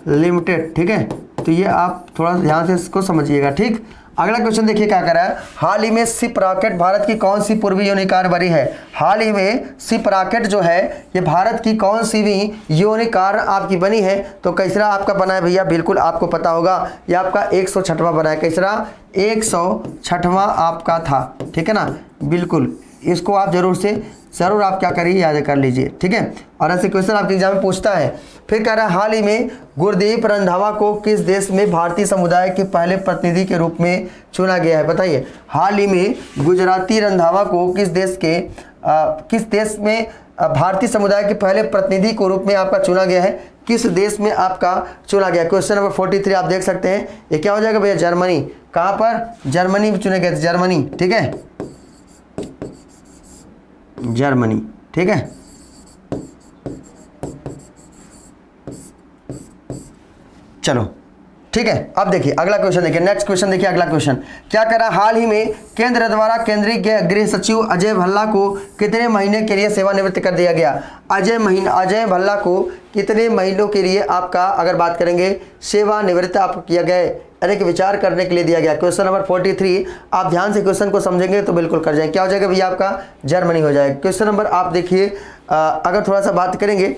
लिमिटेड, ठीक है। तो ये आप थोड़ा ध्यान से इसको समझिएगा, ठीक। अगला क्वेश्चन देखिए क्या कर रहा है? हाल ही में सिप रॉकेट भारत की कौन सी पूर्वी यूनिकार बनी है? हाल ही में सिप रॉकेट जो है ये भारत की कौन सी भी यूनिकार आपकी बनी है? तो कैसरा आपका बना है भैया? बिल्कुल आपको पता होगा, ये आपका 106वां बना है। कैसरा 106वां आपका था, ठीक है ना, बिल्कुल। इसको आप जरूर आप क्या करिए, याद कर लीजिए, ठीक है। और ऐसे क्वेश्चन आपके एग्जाम में पूछता है। फिर कह रहा है हाल ही में गुरदीप रंधावा को किस देश में भारतीय समुदाय के पहले प्रतिनिधि के रूप में चुना गया है? बताइए, हाल ही में गुजराती रंधावा को किस देश में भारतीय समुदाय के पहले प्रतिनिधि के रूप में आपका चुना गया है? किस देश में आपका चुना गया? क्वेश्चन नंबर 43 आप देख सकते हैं। ये क्या हो जाएगा भैया? जर्मनी। कहाँ पर? जर्मनी में चुने गए थे, जर्मनी, ठीक है, जर्मनी, ठीक है। चलो ठीक है। अब देखिए अगला क्वेश्चन देखिए, नेक्स्ट क्वेश्चन देखिए। अगला क्वेश्चन क्या कह रहा है? हाल ही में केंद्र द्वारा केंद्रीय गृह सचिव अजय भल्ला को कितने महीने के लिए सेवानिवृत्त कर दिया गया? अजय भल्ला को कितने महीनों के लिए आपका अगर बात करेंगे सेवानिवृत्त आपको किया गया, यानी कि विचार करने के लिए दिया गया? क्वेश्चन नंबर 43 आप ध्यान से क्वेश्चन को समझेंगे तो बिल्कुल कर जाएंगे। क्या हो जाएगा भैया? आपका जर्मनी हो जाएगा। क्वेश्चन नंबर आप देखिए, अगर थोड़ा सा बात करेंगे,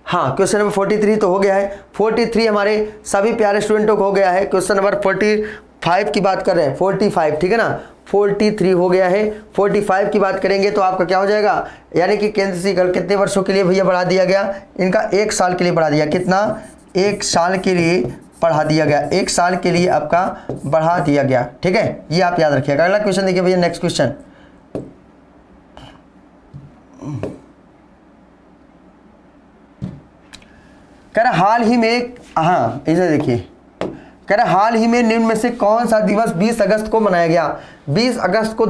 हाँ क्वेश्चन नंबर 43 तो हो गया है। 43 हमारे सभी प्यारे स्टूडेंटों को हो गया है। क्वेश्चन नंबर 45 की बात कर रहे हैं, 45, ठीक है ना, 43 हो गया है। 45 की बात करेंगे तो आपका क्या हो जाएगा? यानी कि केंद्र सरकार कितने वर्षों के लिए भैया बढ़ा दिया गया? इनका 1 साल के लिए बढ़ा दिया। कितना? 1 साल के लिए बढ़ा दिया गया, 1 साल के लिए आपका बढ़ा दिया गया। ठीक है, ये आप याद रखिएगा। अगला क्वेश्चन देखिए भैया, नेक्स्ट क्वेश्चन कह रहा हाल ही में, हाँ इसे देखिए, कह रहा हाल ही में निम्न में से कौन सा दिवस 20 अगस्त को मनाया गया। 20 अगस्त को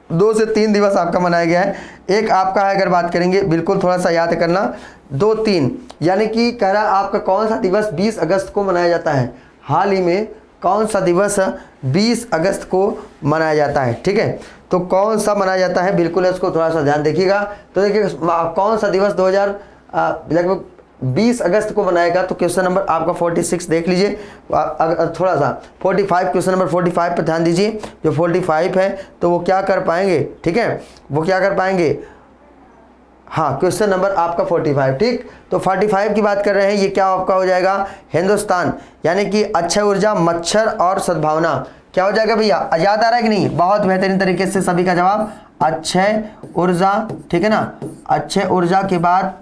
2 से 3 दिवस आपका मनाया गया है। एक आपका है, अगर बात करेंगे बिल्कुल थोड़ा सा याद करना, 2 3, यानी कि कह रहा आपका कौन सा दिवस 20 अगस्त को मनाया जाता है। हाल ही में कौन सा दिवस 20 अगस्त को मनाया जाता है। ठीक है, तो कौन सा मनाया जाता है, बिल्कुल इसको थोड़ा सा ध्यान देखिएगा। तो देखिए कौन सा दिवस लगभग 20 अगस्त को बनाएगा। तो क्वेश्चन नंबर आपका 46 देख लीजिए, थोड़ा सा 45, क्वेश्चन नंबर 45 पर ध्यान दीजिए। जो 45 है तो वो क्या कर पाएंगे, ठीक है, वो क्या कर पाएंगे, हाँ क्वेश्चन नंबर आपका 45। ठीक, तो 45 की बात कर रहे हैं, ये क्या आपका हो जाएगा, हिंदुस्तान, यानी कि अक्षय ऊर्जा, मच्छर और सद्भावना। क्या हो जाएगा भैया, याद आ रहा है कि नहीं, बहुत बेहतरीन तरीके से सभी का जवाब अक्षय ऊर्जा। ठीक है ना, अक्षय ऊर्जा के बाद,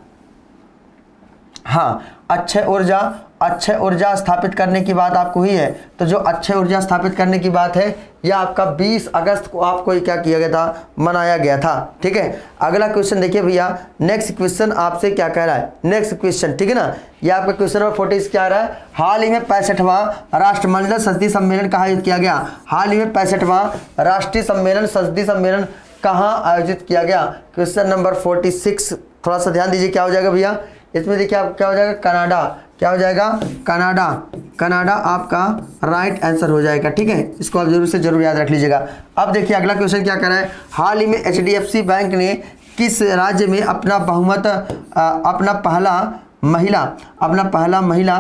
हाँ अक्षय ऊर्जा स्थापित करने की बात आपको हुई है। तो जो अक्षय ऊर्जा स्थापित करने की बात है, यह आपका 20 अगस्त को आपको क्या किया गया था, मनाया गया था। ठीक है, अगला क्वेश्चन देखिए भैया, नेक्स्ट क्वेश्चन आपसे क्या कह रहा है, नेक्स्ट क्वेश्चन, ठीक है ना, ये आपका क्वेश्चन नंबर 40 क्या रहा है, हाल ही में 65वां राष्ट्रमंडल संसदीय सम्मेलन कहाँ आयोजित किया गया। हाल ही में 65वां राष्ट्रीय सम्मेलन, संसदीय सम्मेलन कहाँ आयोजित किया गया। क्वेश्चन नंबर 46, थोड़ा सा ध्यान दीजिए, क्या हो जाएगा भैया, इसमें देखिए आप क्या हो जाएगा, कनाडा, क्या हो जाएगा, कनाडा, कनाडा आपका राइट आंसर हो जाएगा। ठीक है, इसको आप जरूर से जरूर याद रख लीजिएगा। अब देखिए अगला क्वेश्चन क्या कर रहा है, हाल ही में HDFC बैंक ने किस राज्य में अपना पहला महिला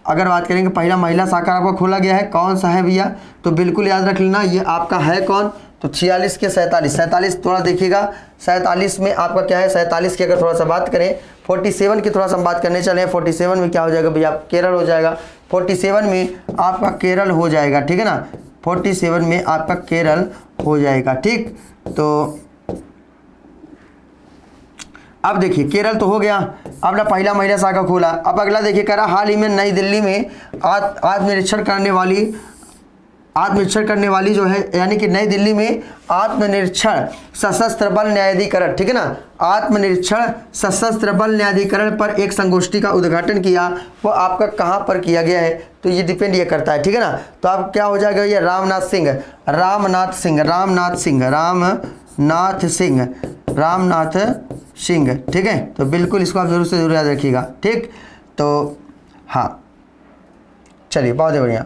अगर बात करेंगे पहला महिला शाखा आपको खोला गया है, कौन सा है भैया, तो बिल्कुल याद रख लेना, ये आपका है कौन, तो 46 के 47 थोड़ा देखिएगा, 47 में आपका क्या है, 47 की अगर थोड़ा सा बात करें, 47 की थोड़ा सा हम बात करने चले, 47 में क्या हो जाएगा भैया, केरल हो जाएगा। 47 में आपका केरल हो जाएगा। ठीक है ना, 47 में आपका केरल हो जाएगा। ठीक, तो अब देखिए केरल तो हो गया, अपना पहला महिला शाखा खोला। अब अगला देखिए कह रहा हाल ही में नई दिल्ली में आत्मनिरीक्षण करने वाली जो है, यानी कि नई दिल्ली में आत्मनिरीक्षण सशस्त्र बल न्यायाधिकरण, ठीक है ना, आत्मनिरीक्षण सशस्त्र बल न्यायाधिकरण पर एक संगोष्ठी का उद्घाटन किया, वो आपका कहाँ पर किया गया है, तो ये डिपेंड ये करता है। ठीक है ना, तो आप क्या हो जाएगा ये रामनाथ सिंह। ठीक है, तो बिल्कुल इसको आप जरूर से जरूर याद रखिएगा। ठीक, तो हाँ चलिए बहुत बढ़िया।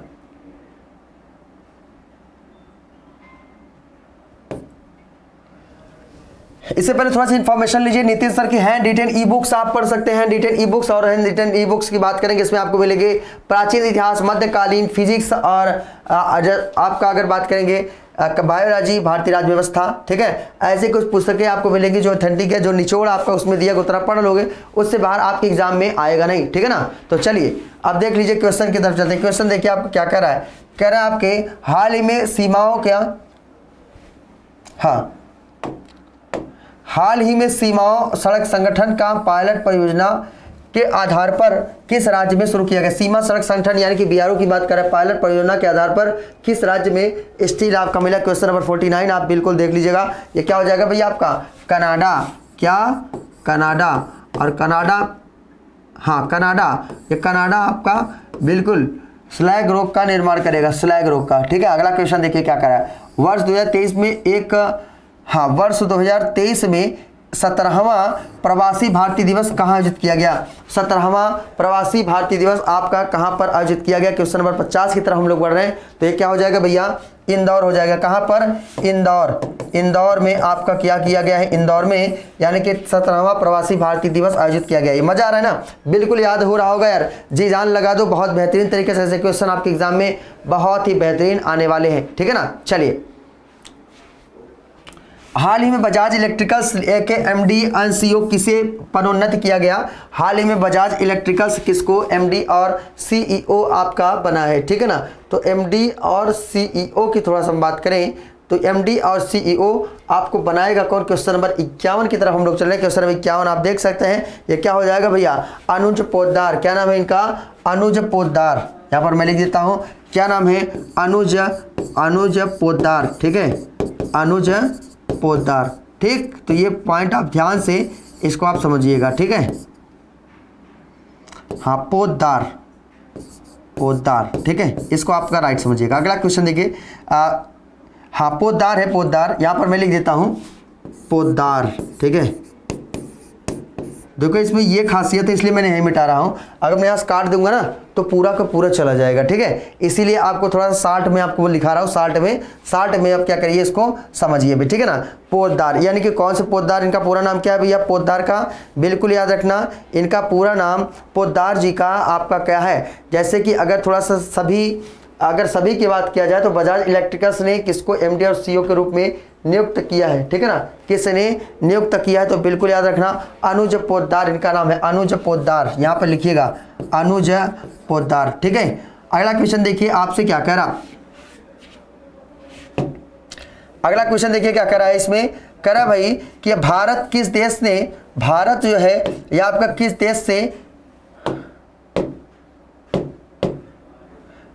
इससे पहले थोड़ा सा इन्फॉर्मेशन लीजिए, नितिन सर की हैंड रिटेन ई बुक्स आप पढ़ सकते हैं। रिटेन ई बुक्स और हैंड रिटेन ई बुक्स की बात करेंगे, इसमें आपको मिलेंगे प्राचीन इतिहास, मध्यकालीन फिजिक्स और आपका अगर बात करेंगे बायोलॉजी, भारतीय राज्य व्यवस्था। ठीक है, ऐसे कुछ पुस्तकें आपको मिलेंगी जो ऑथेंटिक है, जो निचोड़ आपका उसमें दिया गया उतना पढ़ लोगे, उससे बाहर आपके एग्जाम में आएगा नहीं। ठीक है ना, तो चलिए अब देख लीजिए क्वेश्चन की तरफ चलते हैं। क्वेश्चन देखिए आपको क्या कह रहा है, कह रहा है आपके हाल ही में सीमाओं सड़क संगठन का पायलट परियोजना के आधार पर किस राज्य में शुरू किया गया। सीमा सड़क संगठन यानी कि BRO की बात कर रहे हैं, पायलट परियोजना के आधार पर किस राज्य में स्टील आपका मिला। क्वेश्चन नंबर 49 आप बिल्कुल देख लीजिएगा, ये क्या हो जाएगा भैया आपका कनाडा, क्या कनाडा, और कनाडा, हाँ कनाडा, ये कनाडा आपका बिल्कुल स्लैग रोग का निर्माण करेगा, स्लैग रोग का। ठीक है, अगला क्वेश्चन देखिए क्या कर रहा है, वर्ष 2023 में 17वां प्रवासी भारतीय दिवस कहाँ आयोजित किया गया। 17वां प्रवासी भारतीय दिवस आपका कहाँ पर आयोजित किया गया। क्वेश्चन नंबर 50 की तरफ हम लोग बढ़ रहे हैं, तो ये क्या हो जाएगा भैया, इंदौर हो जाएगा। कहाँ पर, इंदौर में आपका क्या किया गया है, इंदौर में, यानी कि 17वां प्रवासी भारतीय दिवस आयोजित किया गया है। मजा आ रहा है ना, बिल्कुल याद हो रहा होगा यार, जी जान लगा दो, बहुत बेहतरीन तरीके से ऐसे क्वेश्चन आपके एग्जाम में बहुत ही बेहतरीन आने वाले हैं। ठीक है ना, चलिए हाल ही में बजाज इलेक्ट्रिकल्स के MD और CEO किसे पदोन्नत किया गया। हाल ही में बजाज इलेक्ट्रिकल्स किसको MD और CEO आपका बना है। ठीक है ना, तो MD और CEO की थोड़ा सा हम बात करें तो एमडी और सीईओ आपको बनाएगा कौन? क्वेश्चन नंबर 51 की तरफ हम लोग चल रहे हैं। क्वेश्चन नंबर 51 आप देख सकते हैं, ये क्या हो जाएगा भैया? अनुज पोद्दार। क्या नाम है इनका? अनुज पोद्दार। यहाँ पर मैं लिख देता हूँ, क्या नाम है? अनुज पोद्दार। ठीक है, अनुज पोद्दार। ठीक, तो ये पॉइंट आप ध्यान से इसको आप समझिएगा। ठीक है, हाँ, पोद्दार, पोद्दार। ठीक है, इसको आपका राइट समझिएगा। अगला क्वेश्चन देखिए, हाँ, पोद्दार है, पोद्दार। यहाँ पर मैं लिख देता हूँ पोद्दार। ठीक है, देखो इसमें ये खासियत है इसलिए मैंने यही मिटा रहा हूँ। अगर मैं यहाँ से काट दूंगा ना तो पूरा का पूरा चला जाएगा। ठीक है, इसीलिए आपको थोड़ा सा शार्ट में आपको लिखा रहा हूँ, शार्ट में आप क्या करिए, इसको समझिए भी। ठीक है ना, पोद्दार यानी कि कौन से पोद्दार? इनका पूरा नाम क्या है भैया? पोद्दार का बिल्कुल याद रखना, इनका पूरा नाम पोद्दार जी का आपका क्या है? जैसे कि अगर थोड़ा सा अगर सभी की बात किया जाए तो बजाज इलेक्ट्रिकल्स ने किसको एमडी और सीईओ के रूप में नियुक्त किया है? ठीक है ना, किसने नियुक्त किया है? तो बिल्कुल याद रखना, अनुज पोद्दार इनका नाम है, अनुज पोद्दार। यहाँ पर लिखिएगा अनुज पोद्दार। ठीक है, अगला क्वेश्चन देखिए आपसे क्या कह रहा, अगला क्वेश्चन देखिए क्या कह रहा है इसमें। कह रहा भाई कि भारत किस देश ने, भारत जो है यह आपका किस देश से,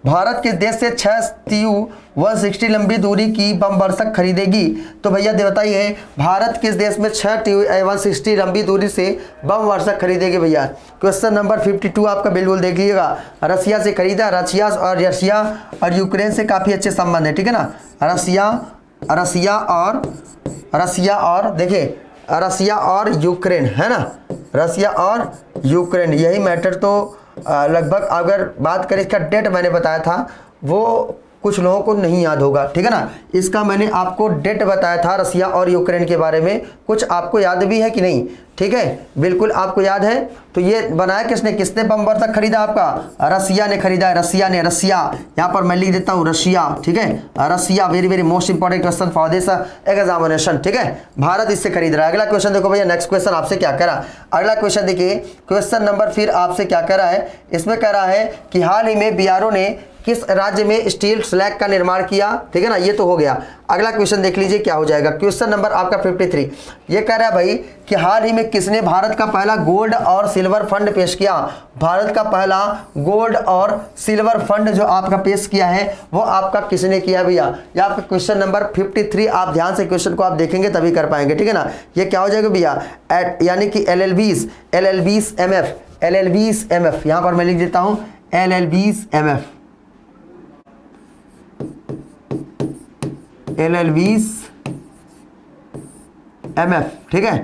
भारत किस देश से 6 TU-160 लंबी दूरी की बम वर्षक खरीदेगी? तो भैया बताइए, भारत किस देश में 6 TU-160 लंबी दूरी से बम वर्षक खरीदेगी भैया? क्वेश्चन नंबर 52 आपका बिल्कुल देख लीजिएगा। रसिया से खरीदा। रसिया और यूक्रेन से काफ़ी अच्छे संबंध है। ठीक है ना, रसिया और देखिए, रसिया और यूक्रेन है ना, रसिया और यूक्रेन, यही मैटर। तो लगभग अगर बात करें, इसका डेट मैंने बताया था वो कुछ लोगों को नहीं याद होगा। ठीक है ना, इसका मैंने आपको डेट बताया था रसिया और यूक्रेन के बारे में, कुछ आपको याद भी है कि नहीं? ठीक है, बिल्कुल आपको याद है। तो ये बनाया किसने बम वर्षक खरीदा? आपका रसिया ने खरीदा है, रसिया। यहाँ पर मैं लिख देता हूँ रशिया। ठीक है, Russia, very most important question for this examination. ठीक है, भारत इससे खरीद रहा है। अगला क्वेश्चन देखो भैया, नेक्स्ट क्वेश्चन आपसे क्या कह रहा है? अगला क्वेश्चन देखिए, क्वेश्चन नंबर फिर आपसे क्या कह रहा है? इसमें कह रहा है कि हाल ही में बीआरओ ने किस राज्य में स्टील स्लैग का निर्माण किया? ठीक है ना, ये तो हो गया। अगला क्वेश्चन देख लीजिए क्या हो जाएगा। क्वेश्चन नंबर आपका 53, ये कह रहा है भाई कि हाल ही में किसने भारत का पहला गोल्ड और सिल्वर फंड पेश किया? भारत का पहला गोल्ड और सिल्वर फंड जो आपका पेश किया है वो आपका किसने किया भैया? ये आपका क्वेश्चन नंबर 53। आप ध्यान से क्वेश्चन को आप देखेंगे तभी कर पाएंगे। ठीक है ना, ये क्या हो जाएगा भैया? यानी कि LLBs MF। यहाँ पर मैं लिख देता हूँ LLBs MF। ठीक है,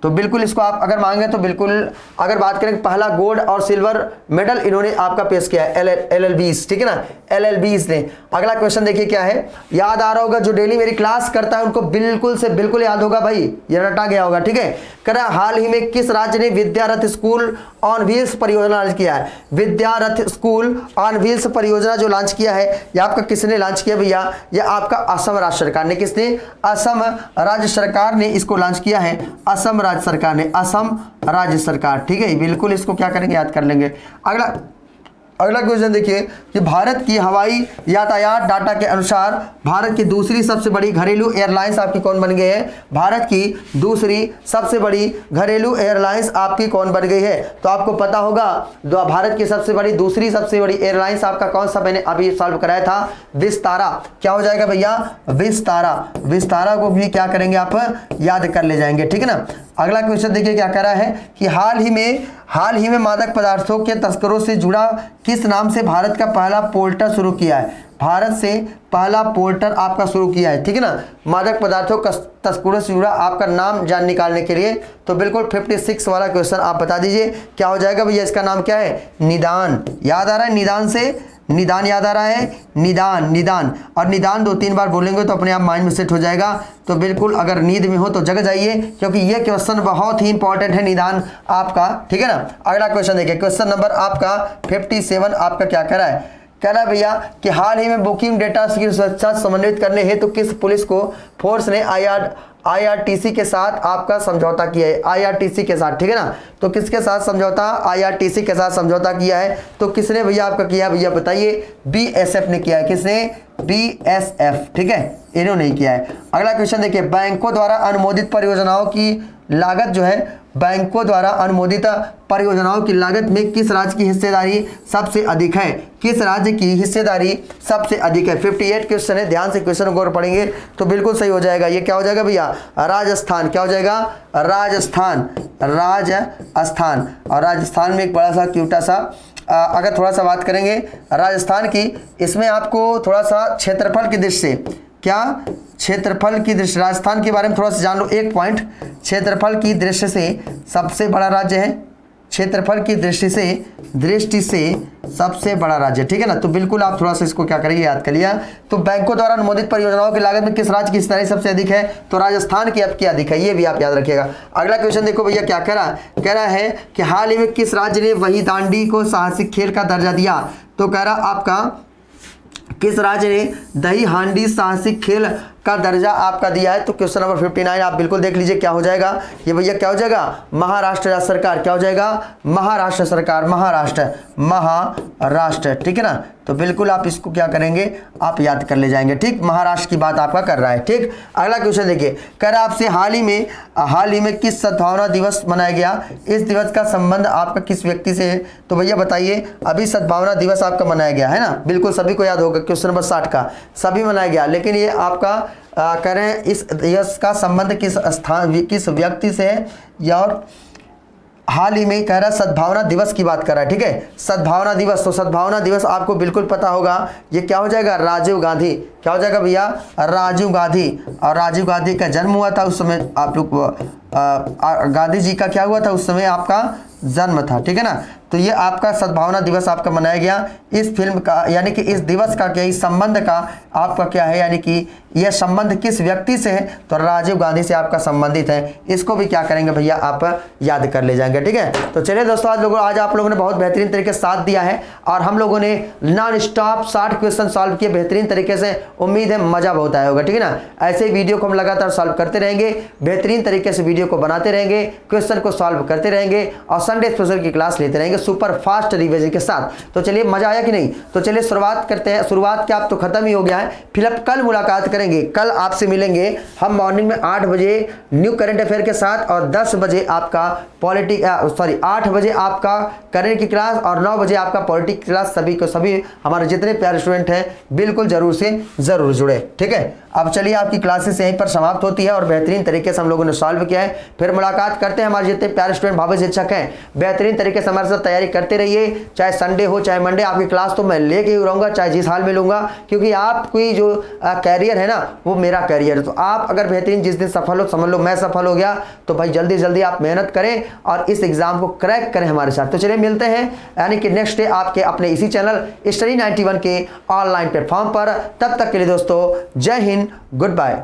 तो बिल्कुल इसको आप अगर मांगे तो बिल्कुल, अगर बात करें पहला गोल्ड और सिल्वर मेडल इन्होंने आपका पेश किया है LLBs। ठीक है ना, LLBs ने। अगला क्वेश्चन देखिए क्या है, याद आ रहा होगा, जो डेली मेरी क्लास करता है उनको बिल्कुल से बिल्कुल याद होगा भाई, ये रटा गया होगा। ठीक है, कह रहा हाल ही में किस राज्य ने विद्यारथ स्कूल ऑन व्हील्स परियोजना लॉन्च किया है? विद्यारथ स्कूल ऑन व्हील्स परियोजना जो लॉन्च किया है ये आपका किसने लॉन्च किया भैया? ये आपका असम राज्य सरकार ने। किसने? असम राज्य सरकार ने इसको लॉन्च किया है, असम राज्य सरकार ने, असम राज्य सरकार। ठीक है, बिल्कुल इसको क्या करेंगे, याद कर लेंगे। अगला क्वेश्चन देखिए कि भारत की हवाई यातायात डाटा के अनुसार भारत की दूसरी सबसे बड़ी घरेलू एयरलाइंस आपकी कौन बन गई है? भारत की दूसरी सबसे बड़ी घरेलू एयरलाइंस आपकी कौन बन गई है? तो आपको पता होगा भारत की दूसरी सबसे बड़ी एयरलाइंस आपका कौन सा, मैंने अभी सॉल्व कराया था, विस्तारा। क्या हो जाएगा भैया? विस्तारा को भी क्या करेंगे आप, याद कर ले जाएंगे। ठीक है ना, अगला क्वेश्चन देखिए क्या कह रहा है कि हाल ही में मादक पदार्थों के तस्करों से जुड़ा किस नाम से भारत का पहला पोर्टल शुरू किया है? भारत से पहला पोर्टल आपका शुरू किया है। ठीक है ना, मादक पदार्थों का तस्करों से जुड़ा आपका नाम निकालने के लिए। तो बिल्कुल 56 वाला क्वेश्चन आप बता दीजिए क्या हो जाएगा भैया? इसका नाम क्या है? निदान। याद आ रहा है? निदान याद आ रहा है? निदान। और निदान 2-3 बार बोलेंगे तो अपने आप माइंड में सेट हो जाएगा। तो बिल्कुल अगर नींद में हो तो जग जाइए, क्योंकि ये क्वेश्चन बहुत ही इंपॉर्टेंट है, निदान आपका। ठीक है ना, अगला क्वेश्चन देखिए, क्वेश्चन नंबर आपका 57 आपका क्या कह रहा है? कह रहा है भैया कि हाल ही में बुकिंग डेटा की सुरक्षा समन्वित करने हेतु किस पुलिस को फोर्स ने IRTC के साथ आपका समझौता किया है, IRTC के साथ, ठीक है ना। तो किसके साथ समझौता, IRTC के साथ समझौता किया है। तो किसने भैया आपका किया, भैया बताइए, BSF ने किया है। किसने, BSF, ठीक है, इन्होंने किया है। अगला क्वेश्चन देखिए, बैंकों द्वारा अनुमोदित परियोजनाओं की लागत जो है, बैंकों द्वारा अनुमोदित परियोजनाओं की लागत में किस राज्य की हिस्सेदारी सबसे अधिक है, किस राज्य की हिस्सेदारी सबसे अधिक है। 58 क्वेश्चन है, ध्यान से क्वेश्चन को पढ़ेंगे तो बिल्कुल सही हो जाएगा। ये क्या हो जाएगा भैया, राजस्थान। क्या हो जाएगा, राजस्थान, राजस्थान। और राजस्थान में एक बड़ा सा क्यूटा सा अगर थोड़ा सा बात करेंगे राजस्थान की, इसमें आपको थोड़ा सा क्षेत्रफल की दृष्टि से, क्या, क्षेत्रफल की दृष्टि, राजस्थान के बारे में थोड़ा सा जान लो। एक पॉइंट, क्षेत्रफल की दृष्टि से सबसे बड़ा राज्य है, क्षेत्रफल की दृष्टि से सबसे बड़ा राज्य, ठीक है ना। तो बिल्कुल आप थोड़ा सा इसको क्या करेंगे, याद कर लिया। तो बैंकों द्वारा अनुमोदित परियोजनाओं की लागत में किस राज्य की हिस्सेदारी सबसे अधिक है, तो राजस्थान की आपकी अधिक है, ये भी आप याद रखिएगा। अगला क्वेश्चन देखो भैया, क्या कह रहा है कि हाल ही में किस राज्य ने वही दांडी को साहसिक खेल का दर्जा दिया। तो कह रहा आपका किस राज्य ने दही हांडी साहसिक खेल का दर्जा आपका दिया है। तो क्वेश्चन नंबर 59 आप बिल्कुल देख लीजिए, क्या हो जाएगा ये भैया, क्या हो जाएगा, महाराष्ट्र सरकार। क्या हो जाएगा, महाराष्ट्र सरकार, महाराष्ट्र, ठीक है ना। तो बिल्कुल आप इसको क्या करेंगे, आप याद कर ले जाएंगे, ठीक। महाराष्ट्र की बात आपका कर रहा है, ठीक। अगला क्वेश्चन देखिए, कह रहा आपसे हाल ही में किस सद्भावना दिवस मनाया गया, इस दिवस का संबंध आपका किस व्यक्ति से है। तो भैया बताइए, अभी सद्भावना दिवस आपका मनाया गया है ना, बिल्कुल सभी को याद होगा, क्वेश्चन नंबर 60 का सभी मनाया गया। लेकिन ये आपका कह रहे हैं इस दिवस का संबंध किस व्यक्ति से है, या और हाल ही में कह रहा है सद्भावना दिवस की बात कर रहा है, ठीक है, सद्भावना दिवस। तो सद्भावना दिवस आपको बिल्कुल पता होगा, ये क्या हो जाएगा, राजीव गांधी। क्या हो जाएगा भैया, राजीव गांधी। और राजीव गांधी का जन्म हुआ था उस समय, आप लोग गांधी जी का क्या हुआ था उस समय, आपका जन्म था, ठीक है ना। तो ये आपका सद्भावना दिवस आपका मनाया गया। इस फिल्म का यानी कि इस दिवस का क्या, इस संबंध का आपका क्या है, यानी कि यह संबंध किस व्यक्ति से है, तो राजीव गांधी से आपका संबंधित है। इसको भी क्या करेंगे भैया, आप याद कर ले जाएंगे, ठीक है। तो चलिए दोस्तों, आज आप लोगों ने बहुत बेहतरीन तरीके से साथ दिया है और हम लोगों ने नॉन स्टॉप 60 क्वेश्चन सॉल्व किए बेहतरीन तरीके से। उम्मीद है मजा बहुत आया होगा, ठीक है ना। ऐसे ही वीडियो को हम लगातार सॉल्व करते रहेंगे, बेहतरीन तरीके से वीडियो को बनाते रहेंगे, क्वेश्चन को सॉल्व करते रहेंगे और संडे स्पेशल की क्लास लेते रहेंगे सुपर फास्ट रिवीजन के साथ। तो चलिए, मजा आया कि नहीं, तो चलिए शुरुआत करते हैं। शुरुआत क्या, अब तो खत्म ही हो गया है, फिर अब कल मुलाकात करेंगे। कल आपसे मिलेंगे हम मॉर्निंग में 8 बजे न्यू करंट अफेयर के साथ और 10 बजे आपका 8 बजे आपका करंट की क्लास और 9 बजे आपका पॉलिटिक्स क्लास। सभी को सभी हमारे जितने प्यारे स्टूडेंट हैं बिल्कुल जरूर से जरूर जुड़े, ठीक है। अब चलिए, आपकी क्लासेस यहीं पर समाप्त होती है और बेहतरीन तरीके से हम लोगों ने सॉल्व किया है। फिर मुलाकात करते हैं, हमारे जितने प्यारे स्टूडेंट भावी शिक्षक हैं बेहतरीन तरीके से हमारे साथ तैयारी करते रहिए। चाहे संडे हो चाहे मंडे, आपकी क्लास तो मैं लेके ही रहूँगा, चाहे जिस हाल में लूँगा, क्योंकि आपकी जो कैरियर है ना वो मेरा कैरियर है। तो आप अगर बेहतरीन जिस दिन सफल हो, समझ लो मैं सफल हो गया, तो भाई जल्दी जल्दी आप मेहनत करें और इस एग्जाम को क्रैक करें हमारे साथ। तो चलिए मिलते हैं यानी कि नेक्स्ट डे आपके अपने इसी चैनल स्टडी 91 के ऑनलाइन प्लेटफॉर्म पर। तब तक के लिए दोस्तों, जय हिंद, गुड बाय।